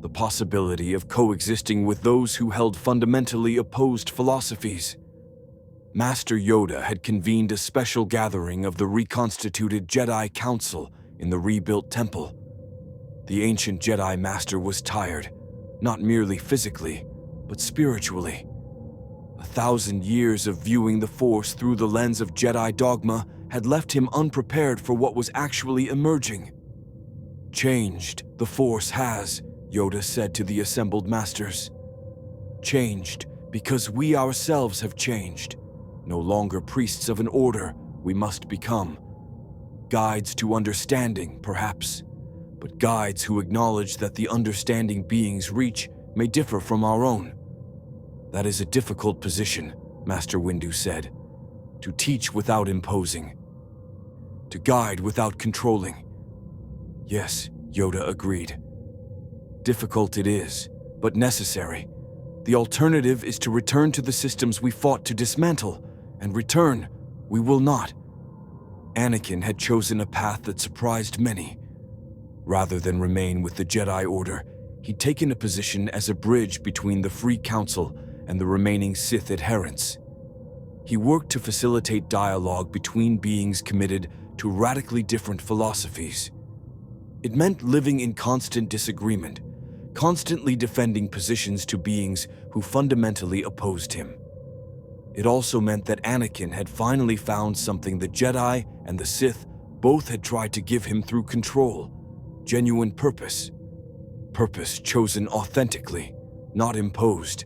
the possibility of coexisting with those who held fundamentally opposed philosophies. Master Yoda had convened a special gathering of the reconstituted Jedi Council in the rebuilt temple. The ancient Jedi Master was tired, not merely physically, but spiritually. 1,000 years of viewing the Force through the lens of Jedi dogma had left him unprepared for what was actually emerging. "Changed, the Force has," Yoda said to the assembled masters. "Changed because we ourselves have changed. No longer priests of an order, we must become. Guides to understanding, perhaps, but guides who acknowledge that the understanding beings reach may differ from our own. That is a difficult position," Master Windu said. "To teach without imposing. To guide without controlling." "Yes," Yoda agreed. "Difficult it is, but necessary. The alternative is to return to the systems we fought to dismantle, and return, we will not." Anakin had chosen a path that surprised many. Rather than remain with the Jedi Order, he'd taken a position as a bridge between the Free Council and the remaining Sith adherents. He worked to facilitate dialogue between beings committed to radically different philosophies. It meant living in constant disagreement, constantly defending positions to beings who fundamentally opposed him. It also meant that Anakin had finally found something the Jedi and the Sith both had tried to give him through control: genuine purpose. Purpose chosen authentically, not imposed.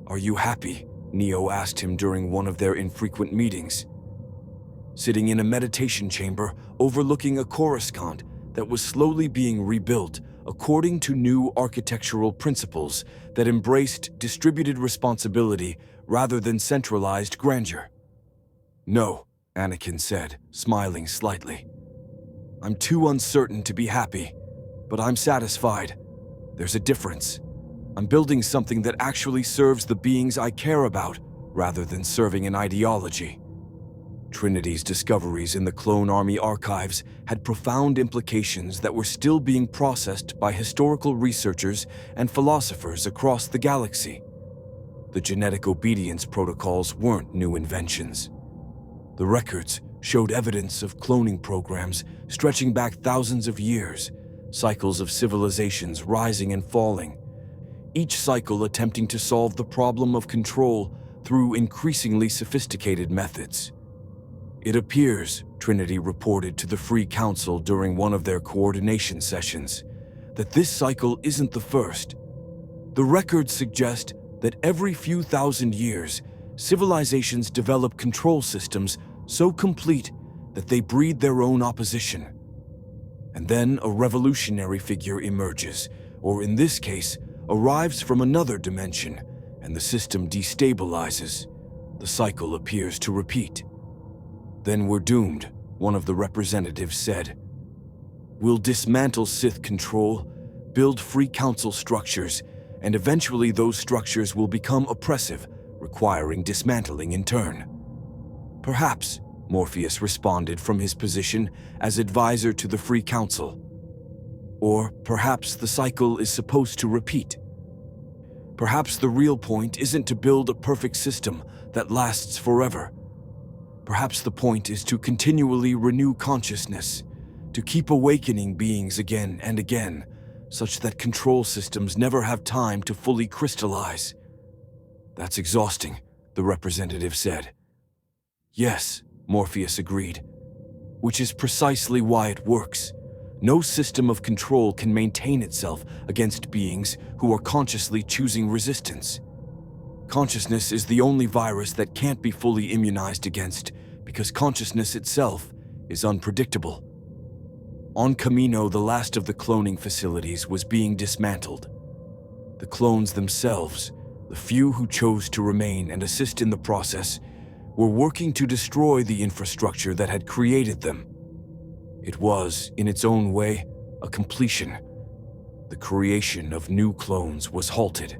"Are you happy?" Neo asked him during one of their infrequent meetings. Sitting in a meditation chamber overlooking a Coruscant that was slowly being rebuilt according to new architectural principles that embraced distributed responsibility rather than centralized grandeur. "No," Anakin said, smiling slightly. "I'm too uncertain to be happy, but I'm satisfied. There's a difference. I'm building something that actually serves the beings I care about, rather than serving an ideology." Trinity's discoveries in the Clone Army archives had profound implications that were still being processed by historical researchers and philosophers across the galaxy. The genetic obedience protocols weren't new inventions. The records showed evidence of cloning programs stretching back thousands of years, cycles of civilizations rising and falling, each cycle attempting to solve the problem of control through increasingly sophisticated methods. "It appears," Trinity reported to the Free Council during one of their coordination sessions, "that this cycle isn't the first. The records suggest that every few thousand years, civilizations develop control systems so complete that they breed their own opposition. And then a revolutionary figure emerges, or in this case, arrives from another dimension, and the system destabilizes. The cycle appears to repeat. Then we're doomed," one of the representatives said. "We'll dismantle Sith control, build Free Council structures, and eventually those structures will become oppressive, requiring dismantling in turn." "Perhaps," Morpheus responded from his position as advisor to the Free Council. "Or perhaps the cycle is supposed to repeat. Perhaps the real point isn't to build a perfect system that lasts forever. Perhaps the point is to continually renew consciousness, to keep awakening beings again and again, such that control systems never have time to fully crystallize. That's exhausting, the representative said. Yes, Morpheus agreed. Which is precisely why it works. No system of control can maintain itself against beings who are consciously choosing resistance. Consciousness is the only virus that can't be fully immunized against, because consciousness itself is unpredictable. On Camino, the last of the cloning facilities was being dismantled. The clones themselves, the few who chose to remain and assist in the process, were working to destroy the infrastructure that had created them. It was, in its own way, a completion. The creation of new clones was halted.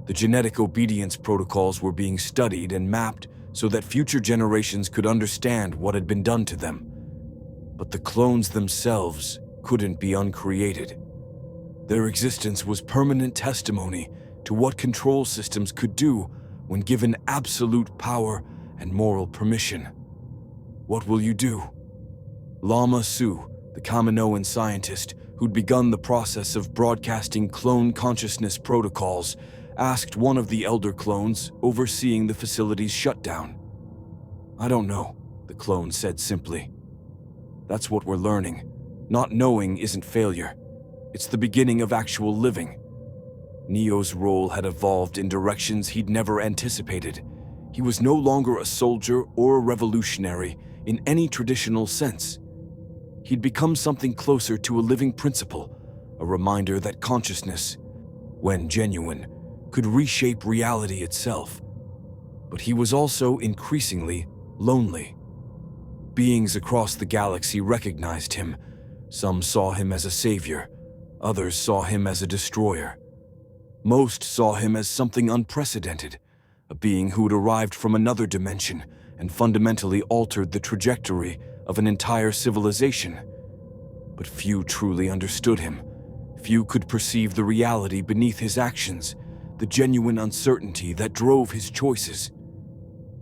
The genetic obedience protocols were being studied and mapped so that future generations could understand what had been done to them. But the clones themselves couldn't be uncreated. Their existence was permanent testimony to what control systems could do when given absolute power and moral permission. What will you do? Lama Su, the Kaminoan scientist who'd begun the process of broadcasting clone consciousness protocols, asked one of the elder clones overseeing the facility's shutdown. I don't know, the clone said simply. That's what we're learning. Not knowing isn't failure. It's the beginning of actual living. Neo's role had evolved in directions he'd never anticipated. He was no longer a soldier or a revolutionary in any traditional sense. He'd become something closer to a living principle, a reminder that consciousness, when genuine, could reshape reality itself. But he was also increasingly lonely. Beings across the galaxy recognized him. Some saw him as a savior, others saw him as a destroyer. Most saw him as something unprecedented, a being who'd arrived from another dimension and fundamentally altered the trajectory of an entire civilization. But few truly understood him. Few could perceive the reality beneath his actions, the genuine uncertainty that drove his choices.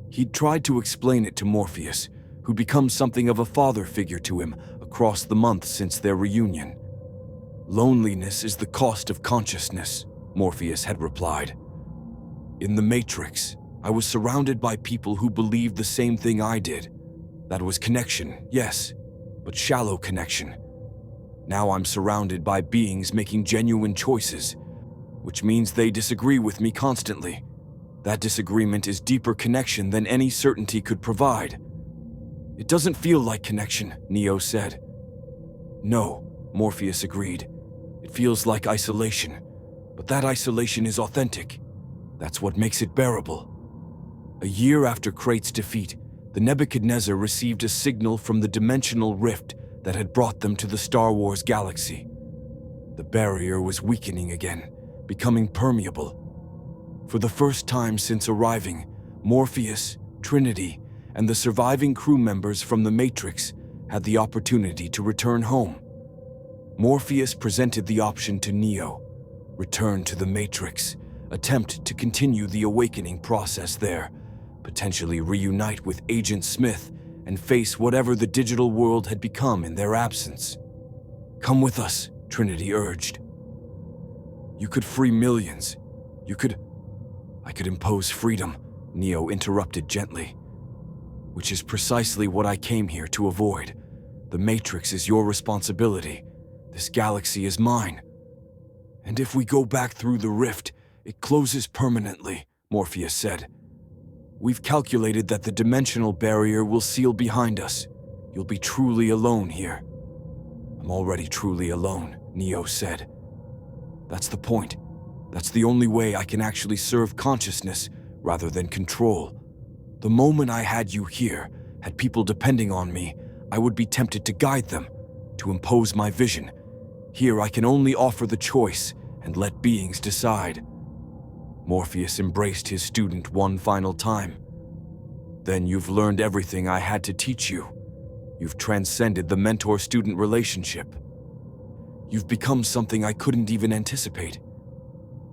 He'd tried to explain it to Morpheus, who'd become something of a father figure to him across the months since their reunion. Loneliness is the cost of consciousness, Morpheus had replied. In the Matrix, I was surrounded by people who believed the same thing I did. That was connection, yes, but shallow connection. Now I'm surrounded by beings making genuine choices, which means they disagree with me constantly. That disagreement is deeper connection than any certainty could provide. It doesn't feel like connection, Neo said. No, Morpheus agreed. It feels like isolation, but that isolation is authentic. That's what makes it bearable. A year after Krait's defeat, the Nebuchadnezzar received a signal from the dimensional rift that had brought them to the Star Wars galaxy. The barrier was weakening again, becoming permeable. For the first time since arriving, Morpheus, Trinity, and the surviving crew members from the Matrix had the opportunity to return home. Morpheus presented the option to Neo: return to the Matrix, attempt to continue the awakening process there, potentially reunite with Agent Smith and face whatever the digital world had become in their absence. Come with us, Trinity urged. You could free millions. I could impose freedom, Neo interrupted gently. Which is precisely what I came here to avoid. The Matrix is your responsibility. This galaxy is mine. And if we go back through the rift, it closes permanently, Morpheus said. We've calculated that the dimensional barrier will seal behind us. You'll be truly alone here. I'm already truly alone, Neo said. That's the point. That's the only way I can actually serve consciousness rather than control. The moment I had you here, had people depending on me, I would be tempted to guide them, to impose my vision. Here I can only offer the choice and let beings decide. Morpheus embraced his student one final time. Then you've learned everything I had to teach you. You've transcended the mentor-student relationship. You've become something I couldn't even anticipate.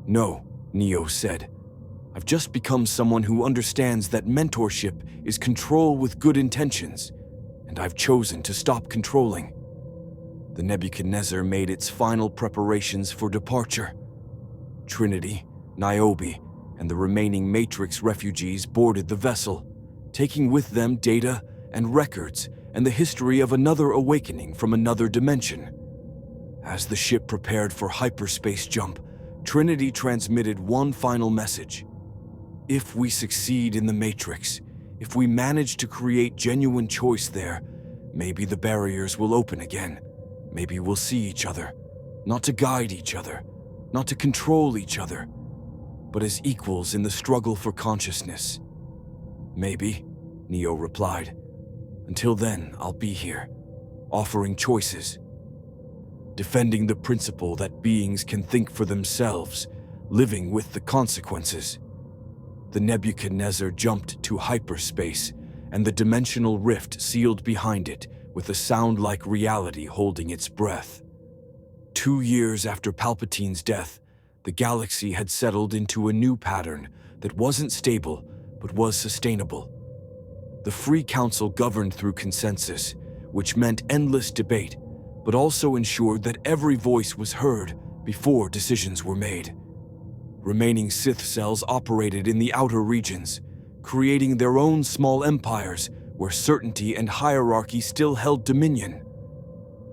No, Neo said. I've just become someone who understands that mentorship is control with good intentions. and I've chosen to stop controlling. The Nebuchadnezzar made its final preparations for departure. Trinity, Niobe, and the remaining Matrix refugees boarded the vessel, taking with them data and records and the history of another awakening from another dimension. As the ship prepared for hyperspace jump, Trinity transmitted one final message. If we succeed in the Matrix, if we manage to create genuine choice there, maybe the barriers will open again. Maybe we'll see each other, not to guide each other, not to control each other, but as equals in the struggle for consciousness. Maybe, Neo replied. Until then, I'll be here, offering choices, defending the principle that beings can think for themselves, living with the consequences. The Nebuchadnezzar jumped to hyperspace, and the dimensional rift sealed behind it, with a sound like reality holding its breath. 2 years after Palpatine's death, the galaxy had settled into a new pattern that wasn't stable, but was sustainable. The Free Council governed through consensus, which meant endless debate, but also ensured that every voice was heard before decisions were made. Remaining Sith cells operated in the outer regions, creating their own small empires where certainty and hierarchy still held dominion.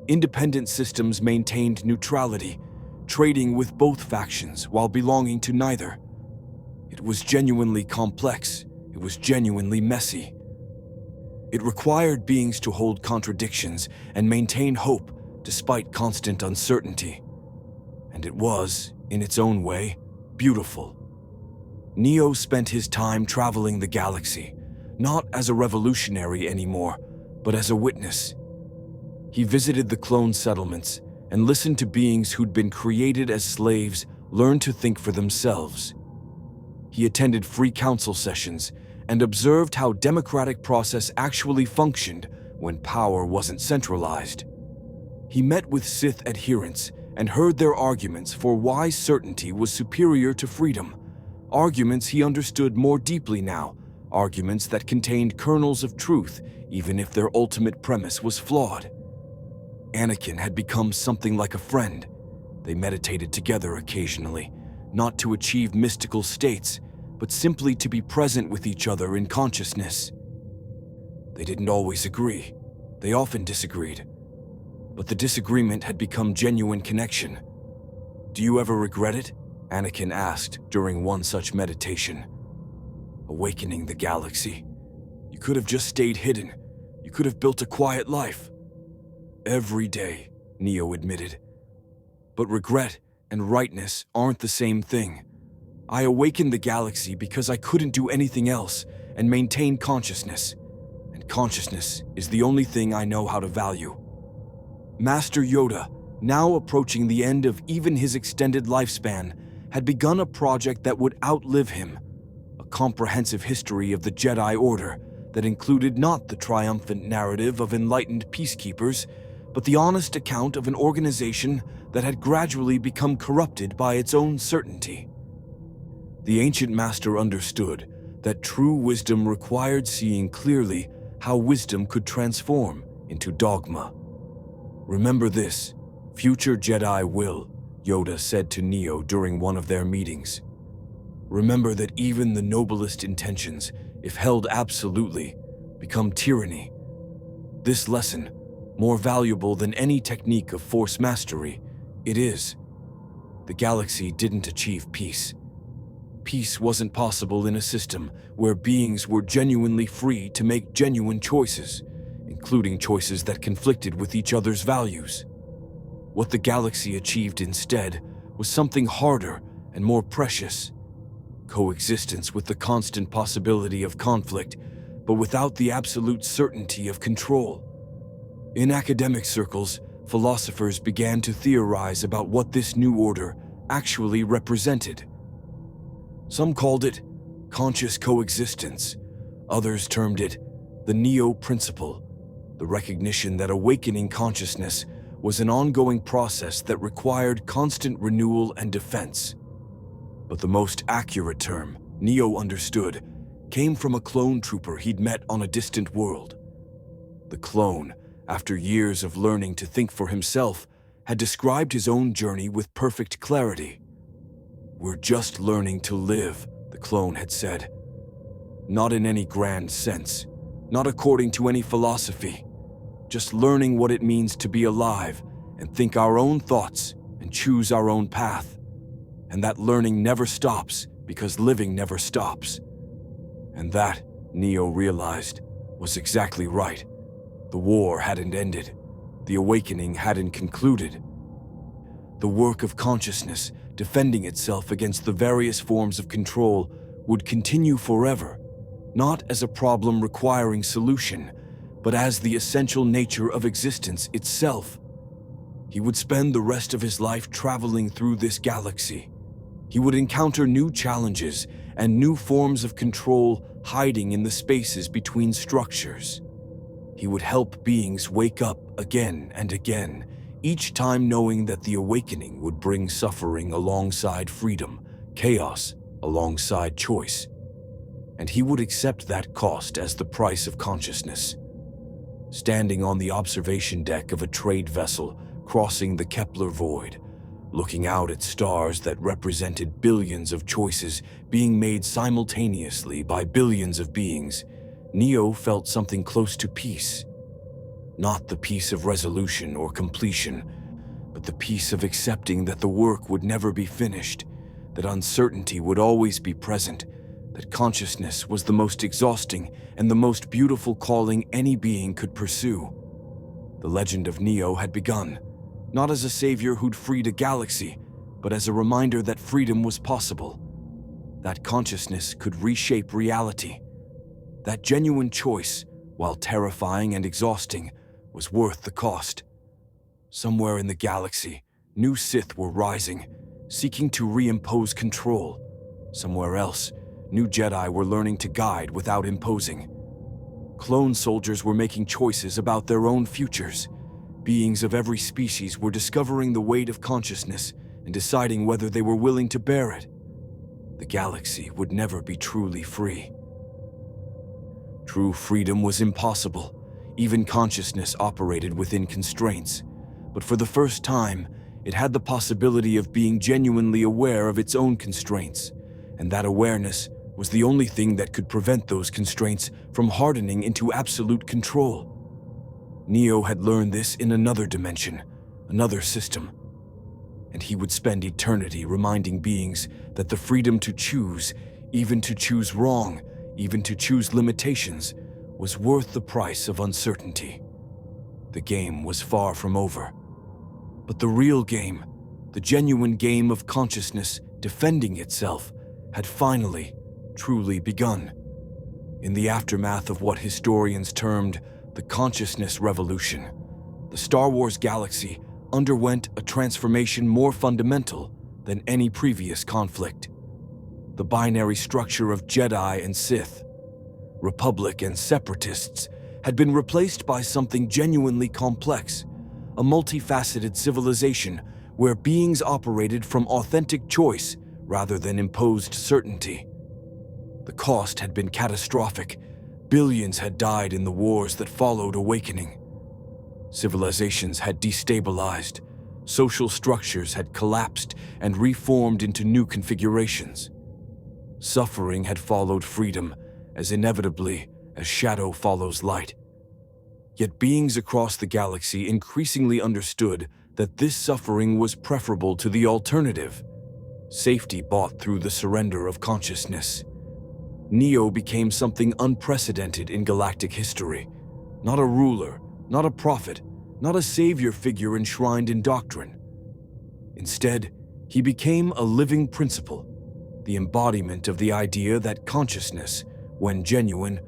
Independent systems maintained neutrality, trading with both factions while belonging to neither. It was genuinely complex. It was genuinely messy. It required beings to hold contradictions and maintain hope despite constant uncertainty. And it was, in its own way, beautiful. Neo spent his time traveling the galaxy, not as a revolutionary anymore, but as a witness. He visited the clone settlements and listened to beings who'd been created as slaves learn to think for themselves. He attended free council sessions and observed how democratic process actually functioned when power wasn't centralized. He met with Sith adherents and heard their arguments for why certainty was superior to freedom, arguments he understood more deeply now, arguments that contained kernels of truth even if their ultimate premise was flawed. Anakin had become something like a friend. They meditated together occasionally, not to achieve mystical states, but simply to be present with each other in consciousness. They didn't always agree. They often disagreed. But the disagreement had become genuine connection. "Do you ever regret it?" Anakin asked during one such meditation. "Awakening the galaxy. You could have just stayed hidden. You could have built a quiet life." "Every day," Neo admitted. "But regret and rightness aren't the same thing. I awakened the galaxy because I couldn't do anything else and maintain consciousness. And consciousness is the only thing I know how to value." Master Yoda, now approaching the end of even his extended lifespan, had begun a project that would outlive him, a comprehensive history of the Jedi Order that included not the triumphant narrative of enlightened peacekeepers, but the honest account of an organization that had gradually become corrupted by its own certainty. The ancient master understood that true wisdom required seeing clearly how wisdom could transform into dogma. "Remember this, future Jedi will," Yoda said to Neo during one of their meetings. "Remember that even the noblest intentions, if held absolutely, become tyranny. This lesson, more valuable than any technique of force mastery, it is. The galaxy didn't achieve peace. Peace wasn't possible in a system where beings were genuinely free to make genuine choices, including choices that conflicted with each other's values. What the galaxy achieved instead was something harder and more precious. Coexistence with the constant possibility of conflict, but without the absolute certainty of control. In academic circles, philosophers began to theorize about what this new order actually represented. Some called it conscious coexistence. Others termed it the Neo Principle, the recognition that awakening consciousness was an ongoing process that required constant renewal and defense. But the most accurate term, Neo understood, came from a clone trooper he'd met on a distant world. The clone, after years of learning to think for himself, had described his own journey with perfect clarity. "We're just learning to live," the clone had said. "Not in any grand sense, not according to any philosophy. Just learning what it means to be alive and think our own thoughts and choose our own path. And that learning never stops because living never stops." And that, Neo realized, was exactly right. The war hadn't ended. The awakening hadn't concluded. The work of consciousness, defending itself against the various forms of control, would continue forever, not as a problem requiring solution, but as the essential nature of existence itself. He would spend the rest of his life traveling through this galaxy. He would encounter new challenges and new forms of control hiding in the spaces between structures. He would help beings wake up again and again, each time knowing that the awakening would bring suffering alongside freedom, chaos alongside choice. And he would accept that cost as the price of consciousness. Standing on the observation deck of a trade vessel crossing the Kepler void, looking out at stars that represented billions of choices being made simultaneously by billions of beings, Neo felt something close to peace. Not the peace of resolution or completion, but the peace of accepting that the work would never be finished, that uncertainty would always be present, that consciousness was the most exhausting and the most beautiful calling any being could pursue. The legend of Neo had begun, not as a savior who'd freed a galaxy, but as a reminder that freedom was possible, that consciousness could reshape reality, that genuine choice, while terrifying and exhausting, was worth the cost. Somewhere in the galaxy, new Sith were rising, seeking to reimpose control. Somewhere else, new Jedi were learning to guide without imposing. Clone soldiers were making choices about their own futures. Beings of every species were discovering the weight of consciousness and deciding whether they were willing to bear it. The galaxy would never be truly free. True freedom was impossible. Even consciousness operated within constraints. But for the first time, it had the possibility of being genuinely aware of its own constraints, and that awareness was the only thing that could prevent those constraints from hardening into absolute control. Neo had learned this in another dimension, another system, and he would spend eternity reminding beings that the freedom to choose, even to choose wrong, even to choose limitations, was worth the price of uncertainty. The game was far from over. But the real game, the genuine game of consciousness defending itself, had finally, truly begun. In the aftermath of what historians termed the consciousness revolution, the Star Wars galaxy underwent a transformation more fundamental than any previous conflict. The binary structure of Jedi and Sith, Republic and Separatists, had been replaced by something genuinely complex, a multifaceted civilization where beings operated from authentic choice rather than imposed certainty. The cost had been catastrophic. Billions had died in the wars that followed awakening. Civilizations had destabilized. Social structures had collapsed and reformed into new configurations. Suffering had followed freedom as inevitably as shadow follows light. Yet beings across the galaxy increasingly understood that this suffering was preferable to the alternative, safety bought through the surrender of consciousness. Neo became something unprecedented in galactic history. Not a ruler, not a prophet, not a savior figure enshrined in doctrine. Instead, he became a living principle, the embodiment of the idea that consciousness, when genuine,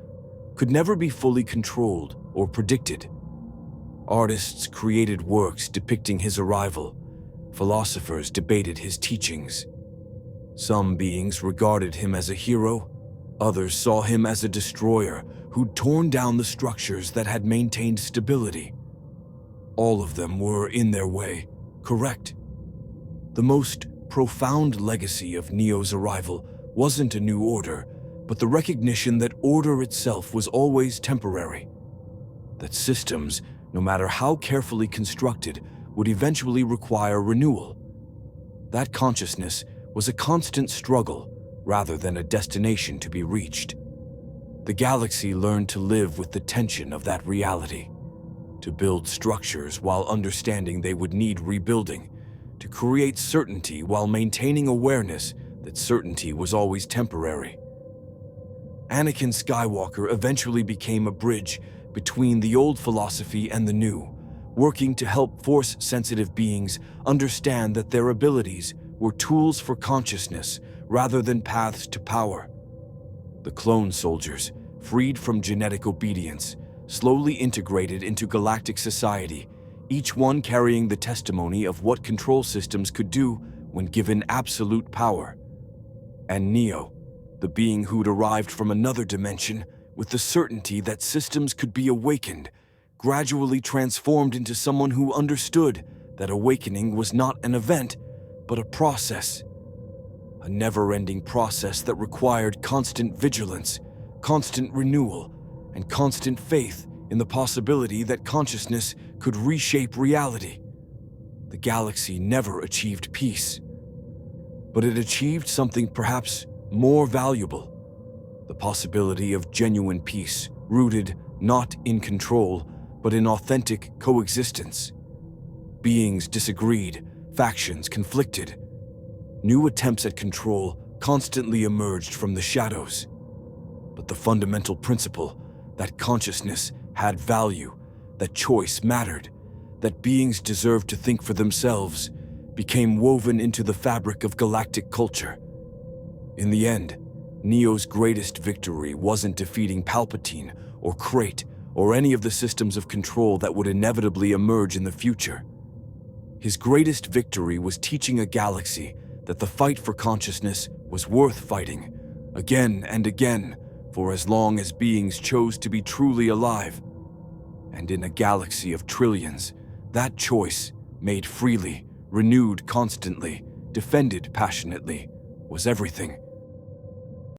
could never be fully controlled or predicted. Artists created works depicting his arrival. Philosophers debated his teachings. Some beings regarded him as a hero. Others saw him as a destroyer who'd torn down the structures that had maintained stability. All of them were, in their way, correct. The most profound legacy of Neo's arrival wasn't a new order, but the recognition that order itself was always temporary. that systems, no matter how carefully constructed, would eventually require renewal. That consciousness was a constant struggle rather than a destination to be reached. The galaxy learned to live with the tension of that reality, to build structures while understanding they would need rebuilding, to create certainty while maintaining awareness that certainty was always temporary. Anakin Skywalker eventually became a bridge between the old philosophy and the new, working to help Force-sensitive beings understand that their abilities were tools for consciousness rather than paths to power. The clone soldiers, freed from genetic obedience, slowly integrated into galactic society, each one carrying the testimony of what control systems could do when given absolute power. And Neo, the being who'd arrived from another dimension with the certainty that systems could be awakened, gradually transformed into someone who understood that awakening was not an event, but a process. A never-ending process that required constant vigilance, constant renewal, and constant faith in the possibility that consciousness could reshape reality. The galaxy never achieved peace, but it achieved something perhaps more valuable: the possibility of genuine peace, rooted not in control, but in authentic coexistence. Beings disagreed, factions conflicted. New attempts at control constantly emerged from the shadows. But the fundamental principle, that consciousness had value, that choice mattered, that beings deserved to think for themselves, became woven into the fabric of galactic culture. In the end, Neo's greatest victory wasn't defeating Palpatine or Crate or any of the systems of control that would inevitably emerge in the future. His greatest victory was teaching a galaxy that the fight for consciousness was worth fighting, again and again, for as long as beings chose to be truly alive. And in a galaxy of trillions, that choice, made freely, renewed constantly, defended passionately, was everything.